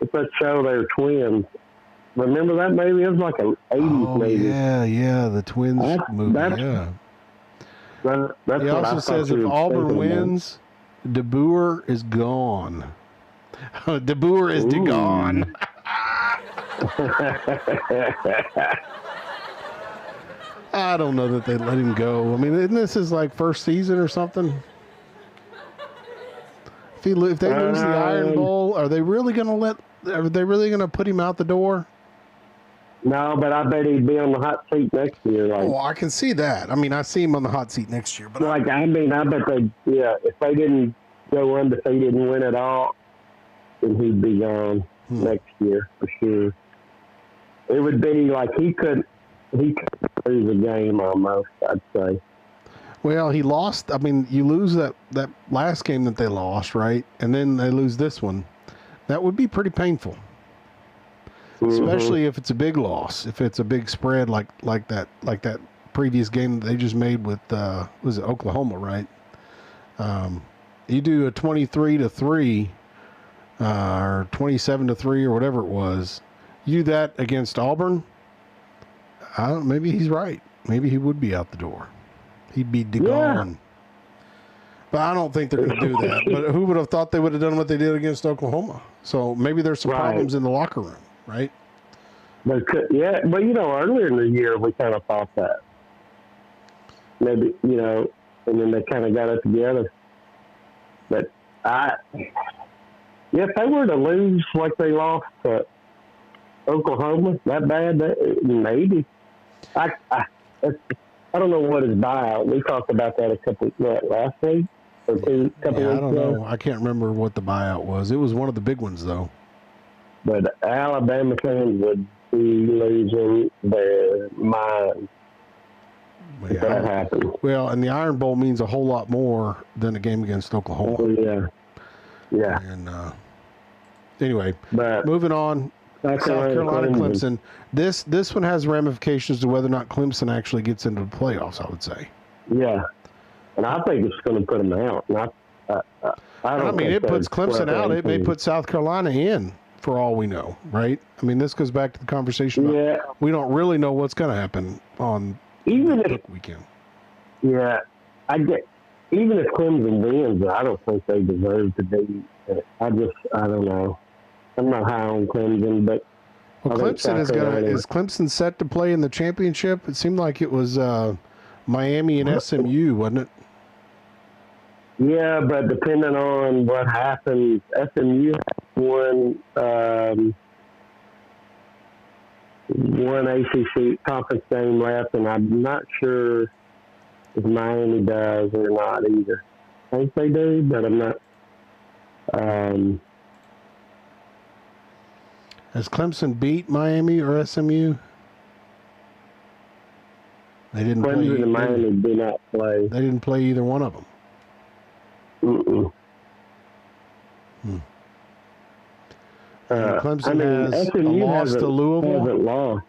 Speaker 2: it's that show, they're twins. Remember that movie? It was like an 80s movie.
Speaker 1: Yeah, the Twins movie. Yeah.
Speaker 2: That's
Speaker 1: He
Speaker 2: what I
Speaker 1: also
Speaker 2: thought
Speaker 1: says
Speaker 2: you
Speaker 1: if
Speaker 2: were
Speaker 1: Auburn
Speaker 2: thinking about.
Speaker 1: wins, DeBoer is gone. DeBoer is gone. I don't know that they let him go. I mean, isn't this his like first season or something? If they lose the Iron Bowl, are they really going to put him out the door?
Speaker 2: No, but I bet he'd be on the hot seat next year. Like,
Speaker 1: Oh, I can see that. I mean, I see him on the hot seat next year, but
Speaker 2: I bet if they didn't go undefeated and win it all, then he'd be gone next year for sure. It would be like he could lose a game almost, I'd say.
Speaker 1: well, he lost. I mean, you lose that last game that they lost, right? And then they lose this one. That would be pretty painful. Especially if it's a big loss, if it's a big spread like that previous game that they just made with was it Oklahoma, right? You do a 23-3 or 27-3 or whatever it was. You do that against Auburn. Maybe he's right. Maybe he would be out the door. He'd be gone. But I don't think they're going to do that. But who would have thought they would have done what they did against Oklahoma? So maybe there's some problems in the locker room, right?
Speaker 2: But earlier in the year we kind of thought that. Maybe, and then they kind of got it together. But if they were to lose like they lost to Oklahoma that bad, maybe. I don't know what his buyout. We talked about that last week or couple weeks ago.
Speaker 1: I don't know. I can't remember what the buyout was. It was one of the big ones, though.
Speaker 2: But Alabama fans would be losing their mind if that happened.
Speaker 1: Well, and the Iron Bowl means a whole lot more than a game against Oklahoma.
Speaker 2: Oh, yeah.
Speaker 1: And anyway,
Speaker 2: but
Speaker 1: moving on. South Carolina, Clemson. This one has ramifications to whether or not Clemson actually gets into the playoffs, I would say.
Speaker 2: Yeah. And I think it's going to put them out.
Speaker 1: It puts Clemson out. It may put South Carolina in, for all we know, right? I mean, this goes back to the conversation about we don't really know what's going to happen on the weekend.
Speaker 2: Yeah. Even if Clemson wins, I don't think they deserve to be. I don't know. I'm not high on Clemson, but
Speaker 1: Clemson is Clemson set to play in the championship? It seemed like it was Miami and SMU, wasn't it?
Speaker 2: Yeah, but depending on what happens, SMU won one ACC conference game left, and I'm not sure if Miami does or not either. I think they do, but I'm not.
Speaker 1: Has Clemson beat Miami or SMU? They didn't play.
Speaker 2: Clemson and Miami did not play.
Speaker 1: They didn't play either one of them. Clemson has
Speaker 2: SMU
Speaker 1: a loss to Louisville
Speaker 2: hasn't lost.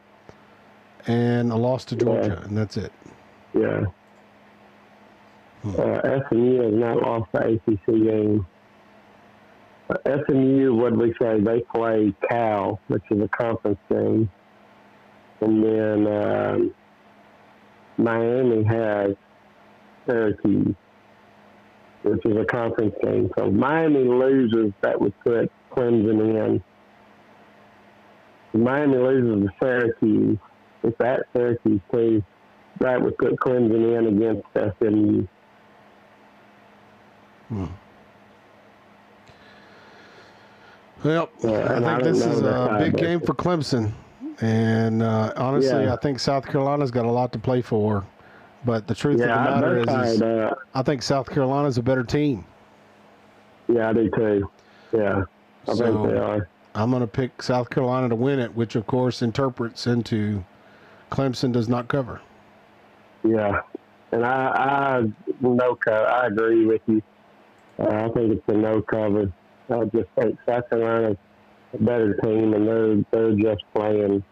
Speaker 1: And a loss to Georgia, and that's it.
Speaker 2: Yeah. SMU has not lost the ACC game. SMU, what did we say? They play Cal, which is a conference game. And then Miami has Syracuse, which is a conference game. So if Miami loses, that would put Clemson in. If Miami loses to Syracuse, it's at Syracuse too, that would put Clemson in against SMU.
Speaker 1: Well, I think this is a big game for Clemson. And honestly, I think South Carolina's got a lot to play for. But the truth of the matter is I think South Carolina's a better team.
Speaker 2: Yeah, I do too. Yeah, I think they are.
Speaker 1: I'm going to pick South Carolina to win it, which, of course, interprets into Clemson does not cover.
Speaker 2: Yeah, and I agree with you. I think it's a no cover. I just think South Carolina's a better team, and they're just playing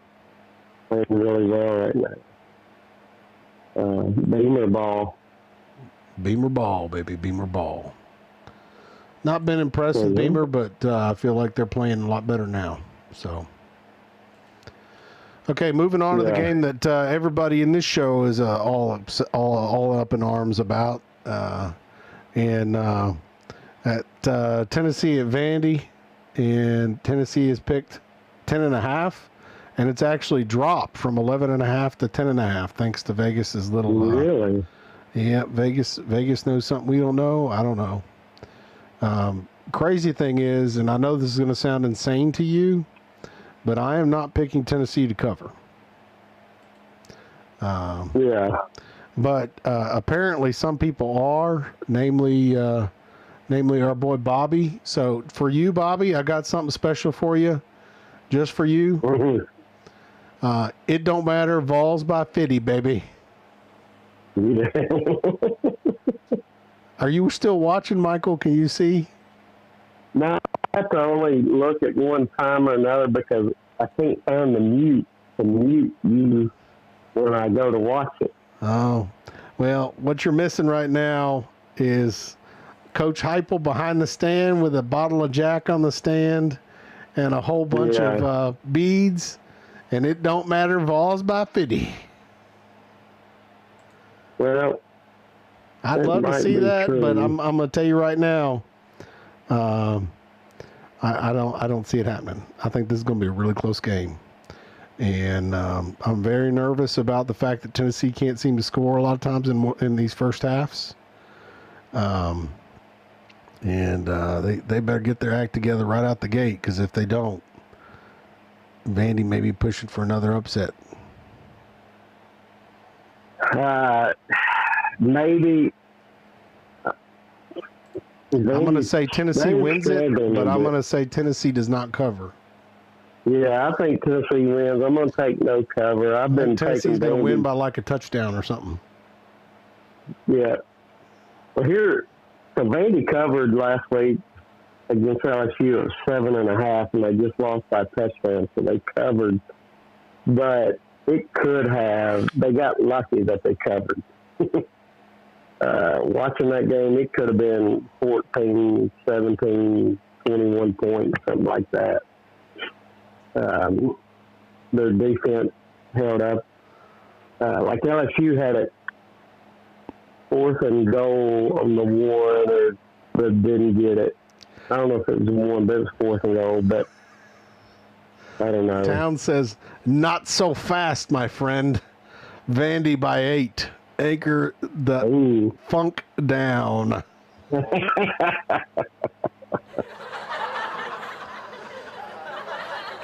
Speaker 2: really well right now. Beamer ball.
Speaker 1: Beamer ball, baby. Beamer ball. Not been impressed with Beamer, but I feel like they're playing a lot better now. So, okay, moving on to the game that everybody in this show is all up in arms about, and at Tennessee at Vandy, and Tennessee has picked 10.5, and it's actually dropped from 11.5 to 10.5 thanks to Vegas's little.
Speaker 2: Really?
Speaker 1: Yeah, Vegas knows something we don't know. I don't know. Crazy thing is, and I know this is going to sound insane to you, but I am not picking Tennessee to cover. But apparently some people are, namely our boy Bobby. So for you, Bobby, I got something special for you, just for you.
Speaker 2: Mm-hmm.
Speaker 1: It don't matter. Vols by 50, baby.
Speaker 2: Yeah.
Speaker 1: Are you still watching, Michael? Can you see?
Speaker 2: No, I have to only look at one time or another because I can't find the mute you when I go to watch it.
Speaker 1: Oh, well, what you're missing right now is Coach Heupel behind the stand with a bottle of Jack on the stand and a whole bunch of beads, and it don't matter. Vols by 50.
Speaker 2: Well,
Speaker 1: I'd love to see that, but I'm going to tell you right now, I don't see it happening. I think this is going to be a really close game. And I'm very nervous about the fact that Tennessee can't seem to score a lot of times in these first halves. And they better get their act together right out the gate, because if they don't, Vandy may be pushing for another upset.
Speaker 2: Maybe.
Speaker 1: I'm going to say Tennessee wins it, but I'm going to say Tennessee does not cover.
Speaker 2: Yeah, I think Tennessee wins. I'm going to take no cover. I've been
Speaker 1: Tennessee's
Speaker 2: taking
Speaker 1: going to win by like a touchdown or something.
Speaker 2: Yeah. Well, so Vandy covered last week against LSU at 7.5, and they just lost by a touchdown, so they covered. But it could have. They got lucky that they covered. Watching that game, it could have been 14, 17, 21 points, something like that. Their defense held up. Like LSU had it 4th and goal on the one, but didn't get it. I don't know if it was one, but it was 4th and goal, but I don't know.
Speaker 1: Town says, not so fast, my friend. Vandy by 8. Anchor the funk down.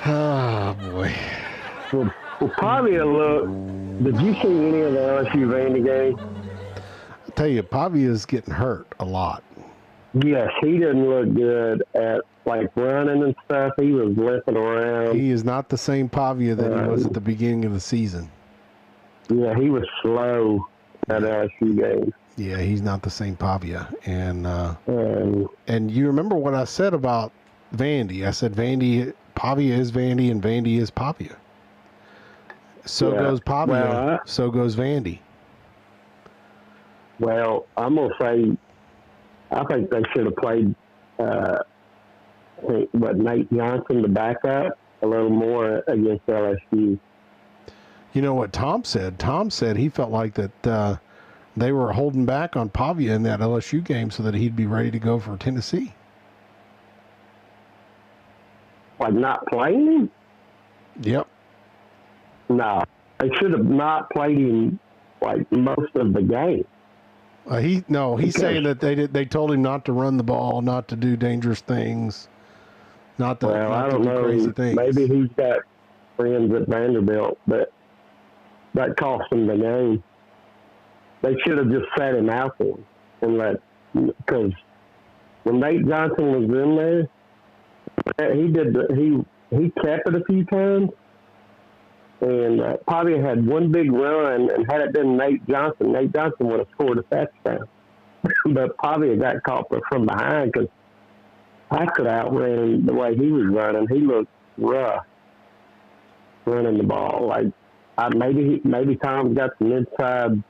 Speaker 1: Oh, boy.
Speaker 2: Well, Pavia, look, did you see any of the LSU Vandy game?
Speaker 1: I'll tell you, Pavia's getting hurt a lot.
Speaker 2: Yes, he didn't look good at, like, running and stuff. He was limping around.
Speaker 1: He is not the same Pavia that he was at the beginning of the season.
Speaker 2: Yeah, he was slow at LSU games.
Speaker 1: Yeah, he's not the same Pavia. And you remember what I said about Vandy. I said Pavia is Vandy, and Vandy is Pavia. So goes Pavia, so goes Vandy.
Speaker 2: Well, I'm going to say, I think they should have played, Nate Johnson, the backup, a little more against LSU.
Speaker 1: You know what Tom said? Tom said he felt like that they were holding back on Pavia in that LSU game so that he'd be ready to go for Tennessee.
Speaker 2: Like not playing him?
Speaker 1: Yep.
Speaker 2: No. They should have not played him like most of the game.
Speaker 1: He's saying that they told him not to run the ball, not to do dangerous things, not to,
Speaker 2: I don't know.
Speaker 1: Crazy things.
Speaker 2: Maybe he's got friends at Vanderbilt, but that cost him the game. They should have just sat him out for him because when Nate Johnson was in there, he kept it a few times, and Pavia had one big run, and had it been Nate Johnson would have scored a touchdown. But Pavia got caught from behind because I could outran him the way he was running. He looked rough running the ball. Like maybe Tom got some inside.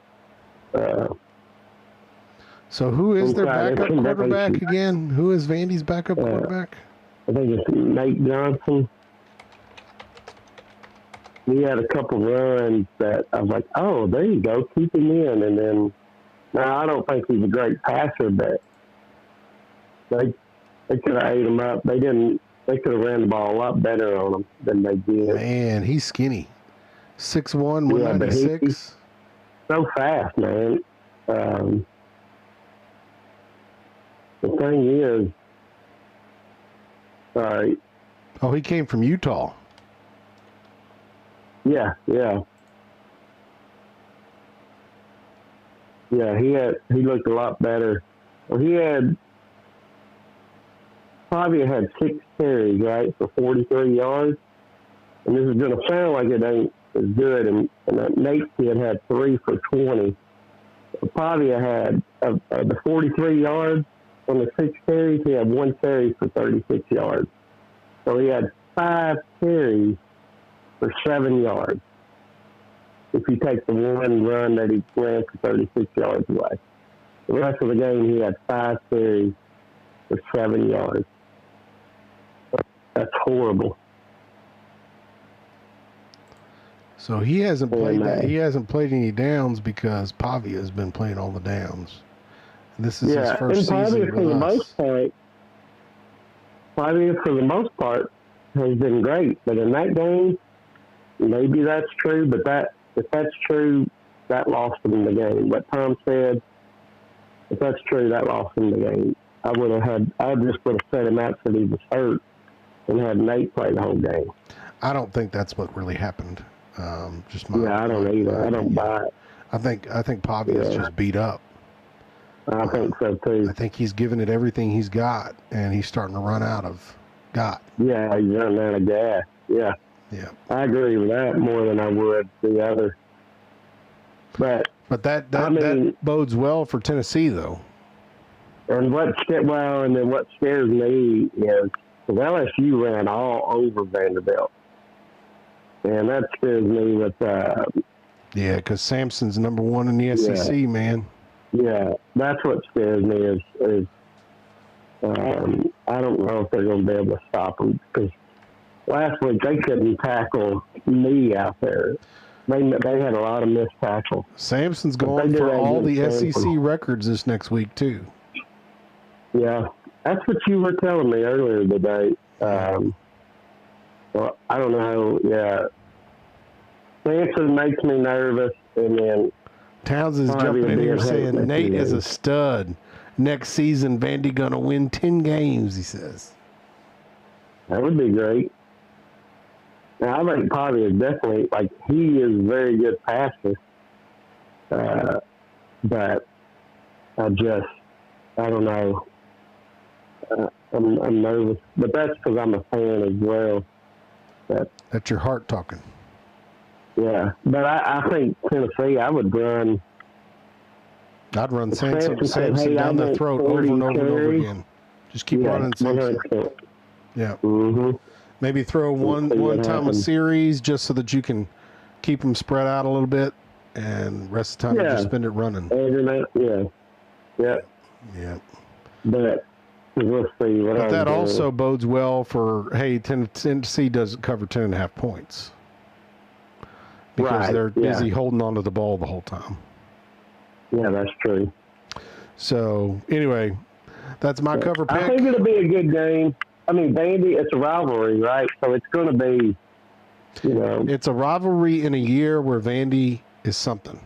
Speaker 1: So who is their backup quarterback again? Who is Vandy's backup quarterback?
Speaker 2: I think it's Nate Johnson. He had a couple runs that I was like, oh, there you go, keep him in. And then, now I don't think he's a great passer, but they could have ate him up. They didn't. They could have ran the ball a lot better on him than they did.
Speaker 1: Man, he's skinny. 6'1", 196.
Speaker 2: He's so fast, man. The thing is,
Speaker 1: oh, he came from Utah.
Speaker 2: Yeah. He looked a lot better. Well, Pavia had 6 carries, right, for 43 yards. And this is going to sound like it ain't as good. And that Nate kid had 3 for 20. Pavia had the 43 yards on the 6 carries. He had 1 carry for 36 yards. So he had 5 carries for 7 yards. If you take the one run that he ran for 36 yards away. The rest of the game, he had 5 carries for 7 yards. That's horrible.
Speaker 1: So he hasn't played that. He hasn't played any downs because Pavia has been playing all the downs. This is his first season with us.
Speaker 2: Pavia, for the most part, has been great. But in that game, maybe that's true. But if that's true, that lost him the game. What Tom said, if that's true, that lost him the game. I just would have set him out so he was hurt and had Nate play the whole game.
Speaker 1: I don't think that's what really happened.
Speaker 2: I don't either. I don't buy it.
Speaker 1: I think Pavia's just beat up.
Speaker 2: I think so too.
Speaker 1: I think he's given it everything he's got, and he's starting to run out of got.
Speaker 2: Yeah, he's running out of gas. Yeah.
Speaker 1: Yeah.
Speaker 2: I agree with that more than I would the other. But
Speaker 1: that bodes well for Tennessee, though.
Speaker 2: And what scares me is LSU ran all over Vanderbilt. And that scares me with
Speaker 1: because Sampson's number 1 in the SEC, man.
Speaker 2: Yeah, that's what scares me is I don't know if they're going to be able to stop them because last week they couldn't tackle me out there. They had a lot of missed tackles.
Speaker 1: Sampson's going for all the SEC records this next week too.
Speaker 2: Yeah, that's what you were telling me earlier today. Well, I don't know. Yeah, Sampson makes me nervous, and then
Speaker 1: Towns is jumping in here saying Nate is a stud. Next season, Vandy gonna win 10 games. He says
Speaker 2: that would be great. Now, I think Pavia is definitely he is a very good passer, but I don't know. I'm nervous, but that's because I'm a fan as well.
Speaker 1: That's your heart talking.
Speaker 2: Yeah, but I think Tennessee, I'd run
Speaker 1: Sampson down their throat over and over and over again. Just keep running Sampson. Yeah.
Speaker 2: Mm-hmm.
Speaker 1: Maybe throw one time a series just so that you can keep them spread out a little bit, and rest of the time you just spend it running.
Speaker 2: Every night, yeah. But we'll see.
Speaker 1: But that also bodes well for, Tennessee doesn't cover 10.5 points. Because they're busy holding on to the ball the whole time.
Speaker 2: Yeah, that's true.
Speaker 1: So, anyway, that's my cover pick.
Speaker 2: I think it'll be a good game. I mean, Vandy, it's a rivalry, right? So it's going to be,
Speaker 1: It's a rivalry in a year where Vandy is something.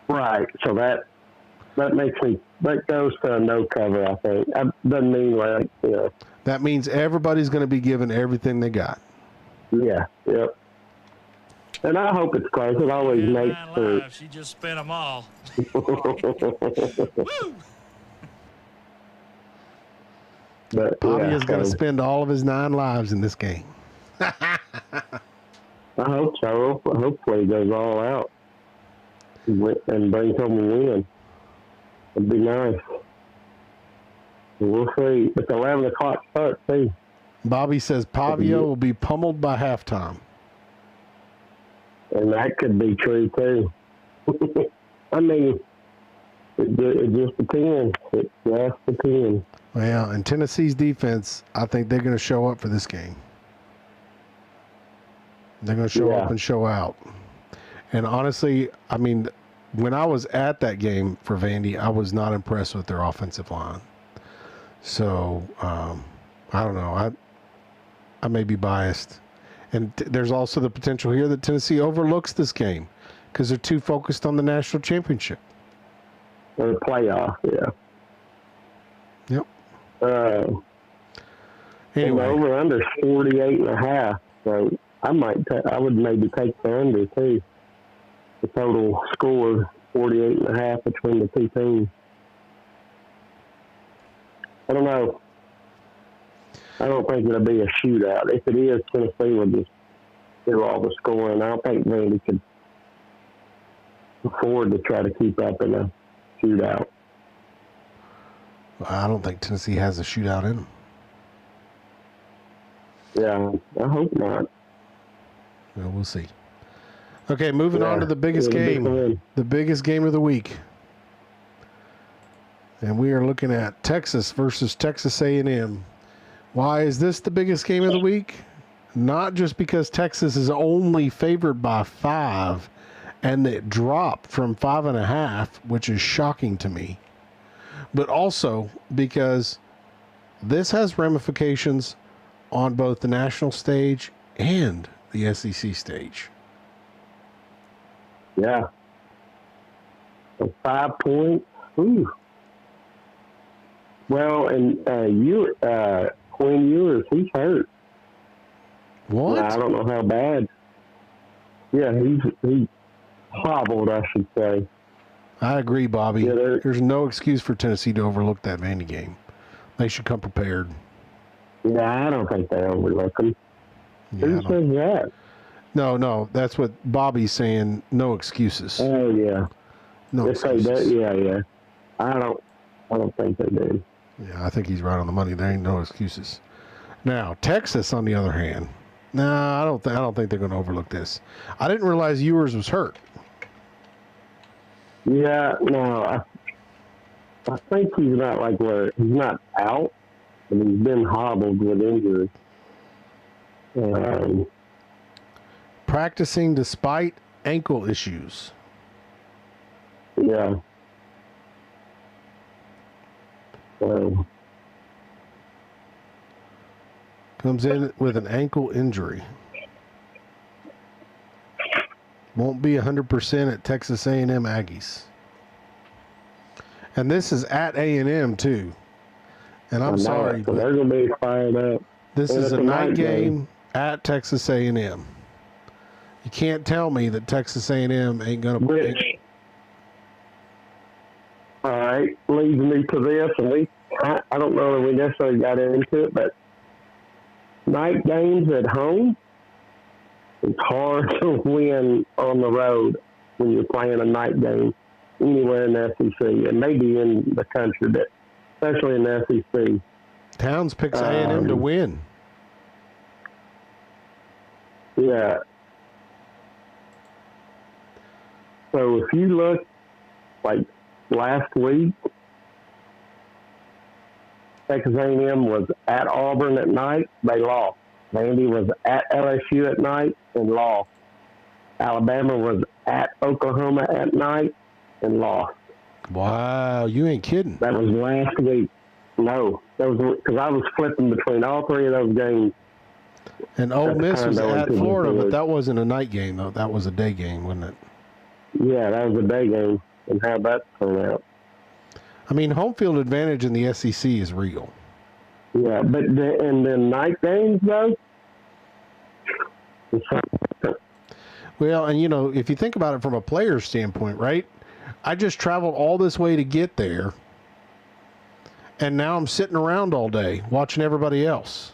Speaker 2: Right. So that goes to a no cover, I think. That doesn't mean
Speaker 1: That means everybody's going to be given everything they got.
Speaker 2: Yeah, yep. And I hope it's close. It always makes for...
Speaker 7: She just spent them all.
Speaker 2: But
Speaker 1: Pavia's going to spend all of his 9 lives in this game.
Speaker 2: I hope so. Hopefully he goes all out and brings home a win. It'd be nice. We'll see. It's 11 o'clock start, too.
Speaker 1: Bobby says Pavia will be pummeled by halftime.
Speaker 2: And that could be true, too. I mean, it just depends. It just depends.
Speaker 1: Well, and Tennessee's defense, I think they're going to show up for this game. They're going to show up and show out. And honestly, I mean, when I was at that game for Vandy, I was not impressed with their offensive line. So, I don't know. I may be biased. And there's also the potential here that Tennessee overlooks this game because they're too focused on the national championship.
Speaker 2: Or the playoff, yeah.
Speaker 1: Yep.
Speaker 2: Anyway. Over under 48.5. So I would maybe take the under too. The total score 48.5 between the two teams. I don't know. I don't think it'll be a shootout. If it is, Tennessee will just do all the scoring. I don't think Vandy could afford to try to keep up in a shootout.
Speaker 1: I don't think Tennessee has a shootout in them.
Speaker 2: Yeah, I hope not.
Speaker 1: Well, we'll see. Okay, moving on to the biggest game. The biggest game of the week. And we are looking at Texas versus Texas A&M. Why is this the biggest game of the week? Not just because Texas is only favored by 5 and it dropped from 5.5, which is shocking to me, but also because this has ramifications on both the national stage and the SEC stage.
Speaker 2: Yeah. So 5 points. Ooh. Well, and Quinn Ewers, he's hurt.
Speaker 1: What?
Speaker 2: I don't know how bad. Yeah, he hobbled, I should say.
Speaker 1: I agree, Bobby.
Speaker 2: Yeah,
Speaker 1: there's no excuse for Tennessee to overlook that Vandy game. They should come prepared.
Speaker 2: Yeah, I don't think they overlook him.
Speaker 1: Yeah,
Speaker 2: Who says that?
Speaker 1: No, that's what Bobby's saying. No excuses.
Speaker 2: Oh, yeah.
Speaker 1: No
Speaker 2: They say
Speaker 1: excuses.
Speaker 2: that, yeah. I don't think they do.
Speaker 1: Yeah, I think he's right on the money. There ain't no excuses. Now, Texas, on the other hand, I don't think they're going to overlook this. I didn't realize Ewers was hurt.
Speaker 2: Yeah, no, I think he's not he's not out, but he's been hobbled with injury.
Speaker 1: Practicing despite ankle issues.
Speaker 2: Yeah.
Speaker 1: Comes in with an ankle injury. Won't be 100% at Texas A&M Aggies. And this is at A&M too. And I'm sorry,
Speaker 2: so
Speaker 1: but
Speaker 2: they're going to be fired up.
Speaker 1: this
Speaker 2: And
Speaker 1: is
Speaker 2: it's
Speaker 1: a
Speaker 2: a
Speaker 1: night
Speaker 2: night
Speaker 1: game at Texas A&M. You can't tell me that Texas A&M ain't going to
Speaker 2: Which, all right, leads me to this, and I don't know that we necessarily got into it, but night games at home, it's hard to win on the road when you're playing a night game anywhere in the SEC, and maybe in the country, but especially in the SEC.
Speaker 1: Towns picks A&M to win.
Speaker 2: Yeah. So if you look, like last week, Texas A&M was at Auburn at night. They lost. Vandy was at LSU at night and lost. Alabama was at Oklahoma at night and lost.
Speaker 1: Wow, you ain't kidding.
Speaker 2: That was last week. No, that was because I was flipping between all three of those games.
Speaker 1: And Ole Miss was at Florida, but
Speaker 2: forward.
Speaker 1: that wasn't a night game, though. That was a day game, wasn't it?
Speaker 2: Yeah, that was a day game, and how that turned out.
Speaker 1: I mean, home field advantage in the SEC is real.
Speaker 2: Yeah, but and then night games though.
Speaker 1: Well, and if you think about it from a player's standpoint, right? I just traveled all this way to get there, and now I'm sitting around all day watching everybody else.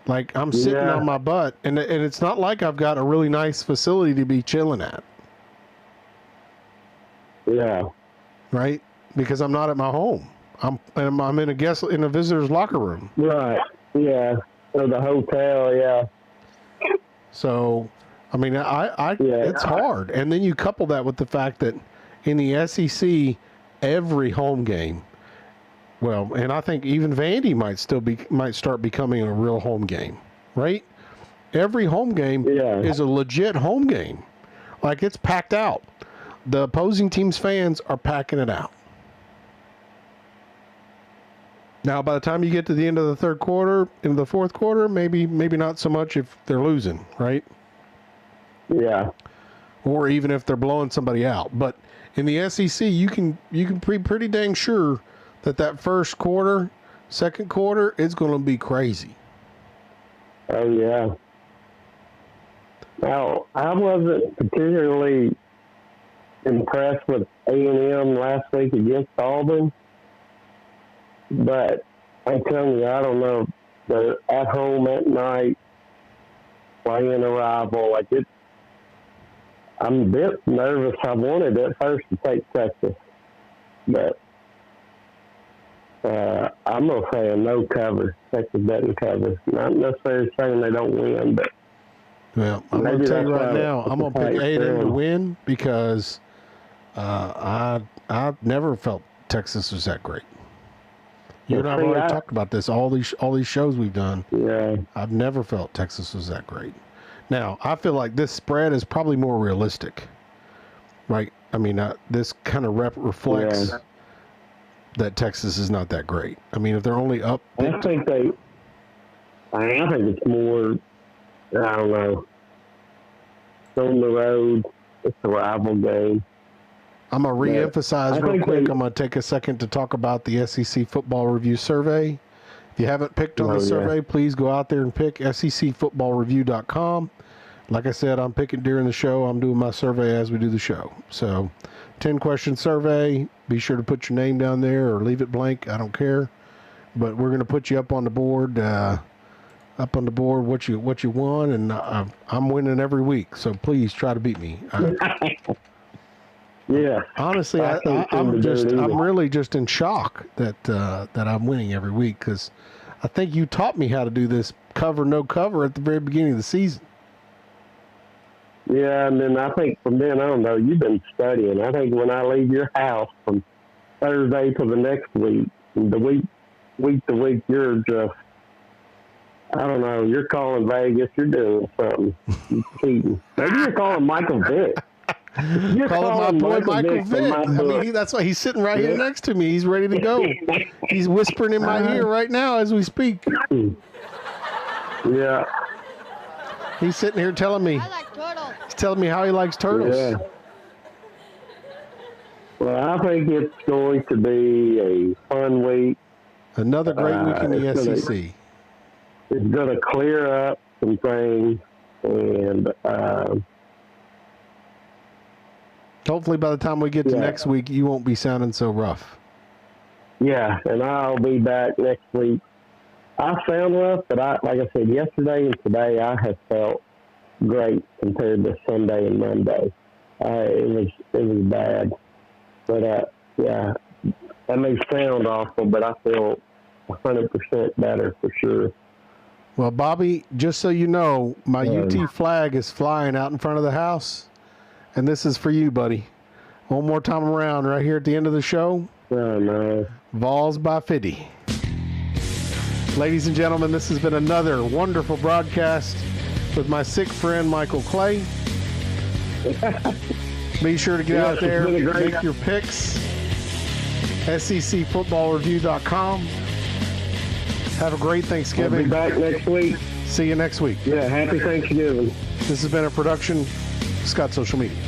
Speaker 1: Like, I'm sitting on my butt, and it's not like I've got a really nice facility to be chilling at.
Speaker 2: Yeah.
Speaker 1: Right? Because I'm not at my home. I'm in a visitor's locker room.
Speaker 2: Right. Yeah. Or the hotel. Yeah.
Speaker 1: So, I mean, it's hard. And then you couple that with the fact that in the SEC, every home game, well, and I think even Vandy might start becoming a real home game, right? Every home game is a legit home game. Like, it's packed out. The opposing team's fans are packing it out. Now, by the time you get to the end of the third quarter, into the fourth quarter, maybe not so much if they're losing, right?
Speaker 2: Yeah.
Speaker 1: Or even if they're blowing somebody out. But in the SEC, you can be pretty dang sure that first quarter, second quarter, it's going to be crazy.
Speaker 2: Oh yeah. Now, I wasn't particularly impressed with A&M last week against Auburn. But I'm telling you, I don't know. They're at home at night, playing a rival. I'm a bit nervous. I wanted at first to take Texas, but I'm going to say a no cover. Texas doesn't cover. Not necessarily saying they don't win, but
Speaker 1: well, I'm going to tell you right now, I'm going to pick A&M to win because I've never felt Texas was that great. You and I have
Speaker 2: See,
Speaker 1: already talked about this. All these shows we've done.
Speaker 2: Yeah.
Speaker 1: I've never felt Texas was that great. Now I feel like this spread is probably more realistic, right? I mean, this kind of reflects that Texas is not that great. I mean, if they're only up,
Speaker 2: I think it's more. I don't know. On the road, it's a rival game.
Speaker 1: I'm going to re-emphasize real quick. I'm going to take a second to talk about the SEC Football Review Survey. If you haven't picked on the survey, please go out there and pick secfootballreview.com. Like I said, I'm picking during the show. I'm doing my survey as we do the show. So 10-question survey. Be sure to put your name down there or leave it blank. I don't care. But we're going to put you up on the board. What you won, and I'm winning every week. So please try to beat me.
Speaker 2: Yeah.
Speaker 1: Honestly, I'm really just in shock that I'm winning every week, because I think you taught me how to do this cover no cover at the very beginning of the season.
Speaker 2: Yeah, and then I think from then on, though, you've been studying. I think when I leave your house from Thursday to the next week, week to week, you're just, I don't know, you're calling Vegas, you're doing something. You're cheating. Maybe you're calling Michael Vick. You're
Speaker 1: calling my boy Michael Vick. I mean, that's why he's sitting right here next to me. He's ready to go. He's whispering in my ear right now as we speak.
Speaker 2: Yeah.
Speaker 1: He's sitting here telling me.
Speaker 4: I like turtle.
Speaker 1: He's telling me how he likes turtles.
Speaker 2: Yeah. Well, I think it's going to be a fun week.
Speaker 1: Another great week in the SEC.
Speaker 2: It's going to clear up some things, and
Speaker 1: hopefully by the time we get to next week, you won't be sounding so rough.
Speaker 2: Yeah, and I'll be back next week. I sound rough, but like I said, yesterday and today I have felt great compared to Sunday and Monday. It was bad, but yeah, that may sound awful, but I feel 100% better for sure.
Speaker 1: Well, Bobby, just so you know, my UT flag is flying out in front of the house, and this is for you, buddy. One more time around, right here at the end of the show.
Speaker 2: Oh, no.
Speaker 1: Vols by 50. Ladies and gentlemen, this has been another wonderful broadcast with my sick friend, Michael Clay. Be sure to get out there, make your picks. secfootballreview.com. Have a great Thanksgiving.
Speaker 2: I'll be back next week.
Speaker 1: See you next week.
Speaker 2: Yeah, happy Thanksgiving.
Speaker 1: This has been a production, Scott Social Media.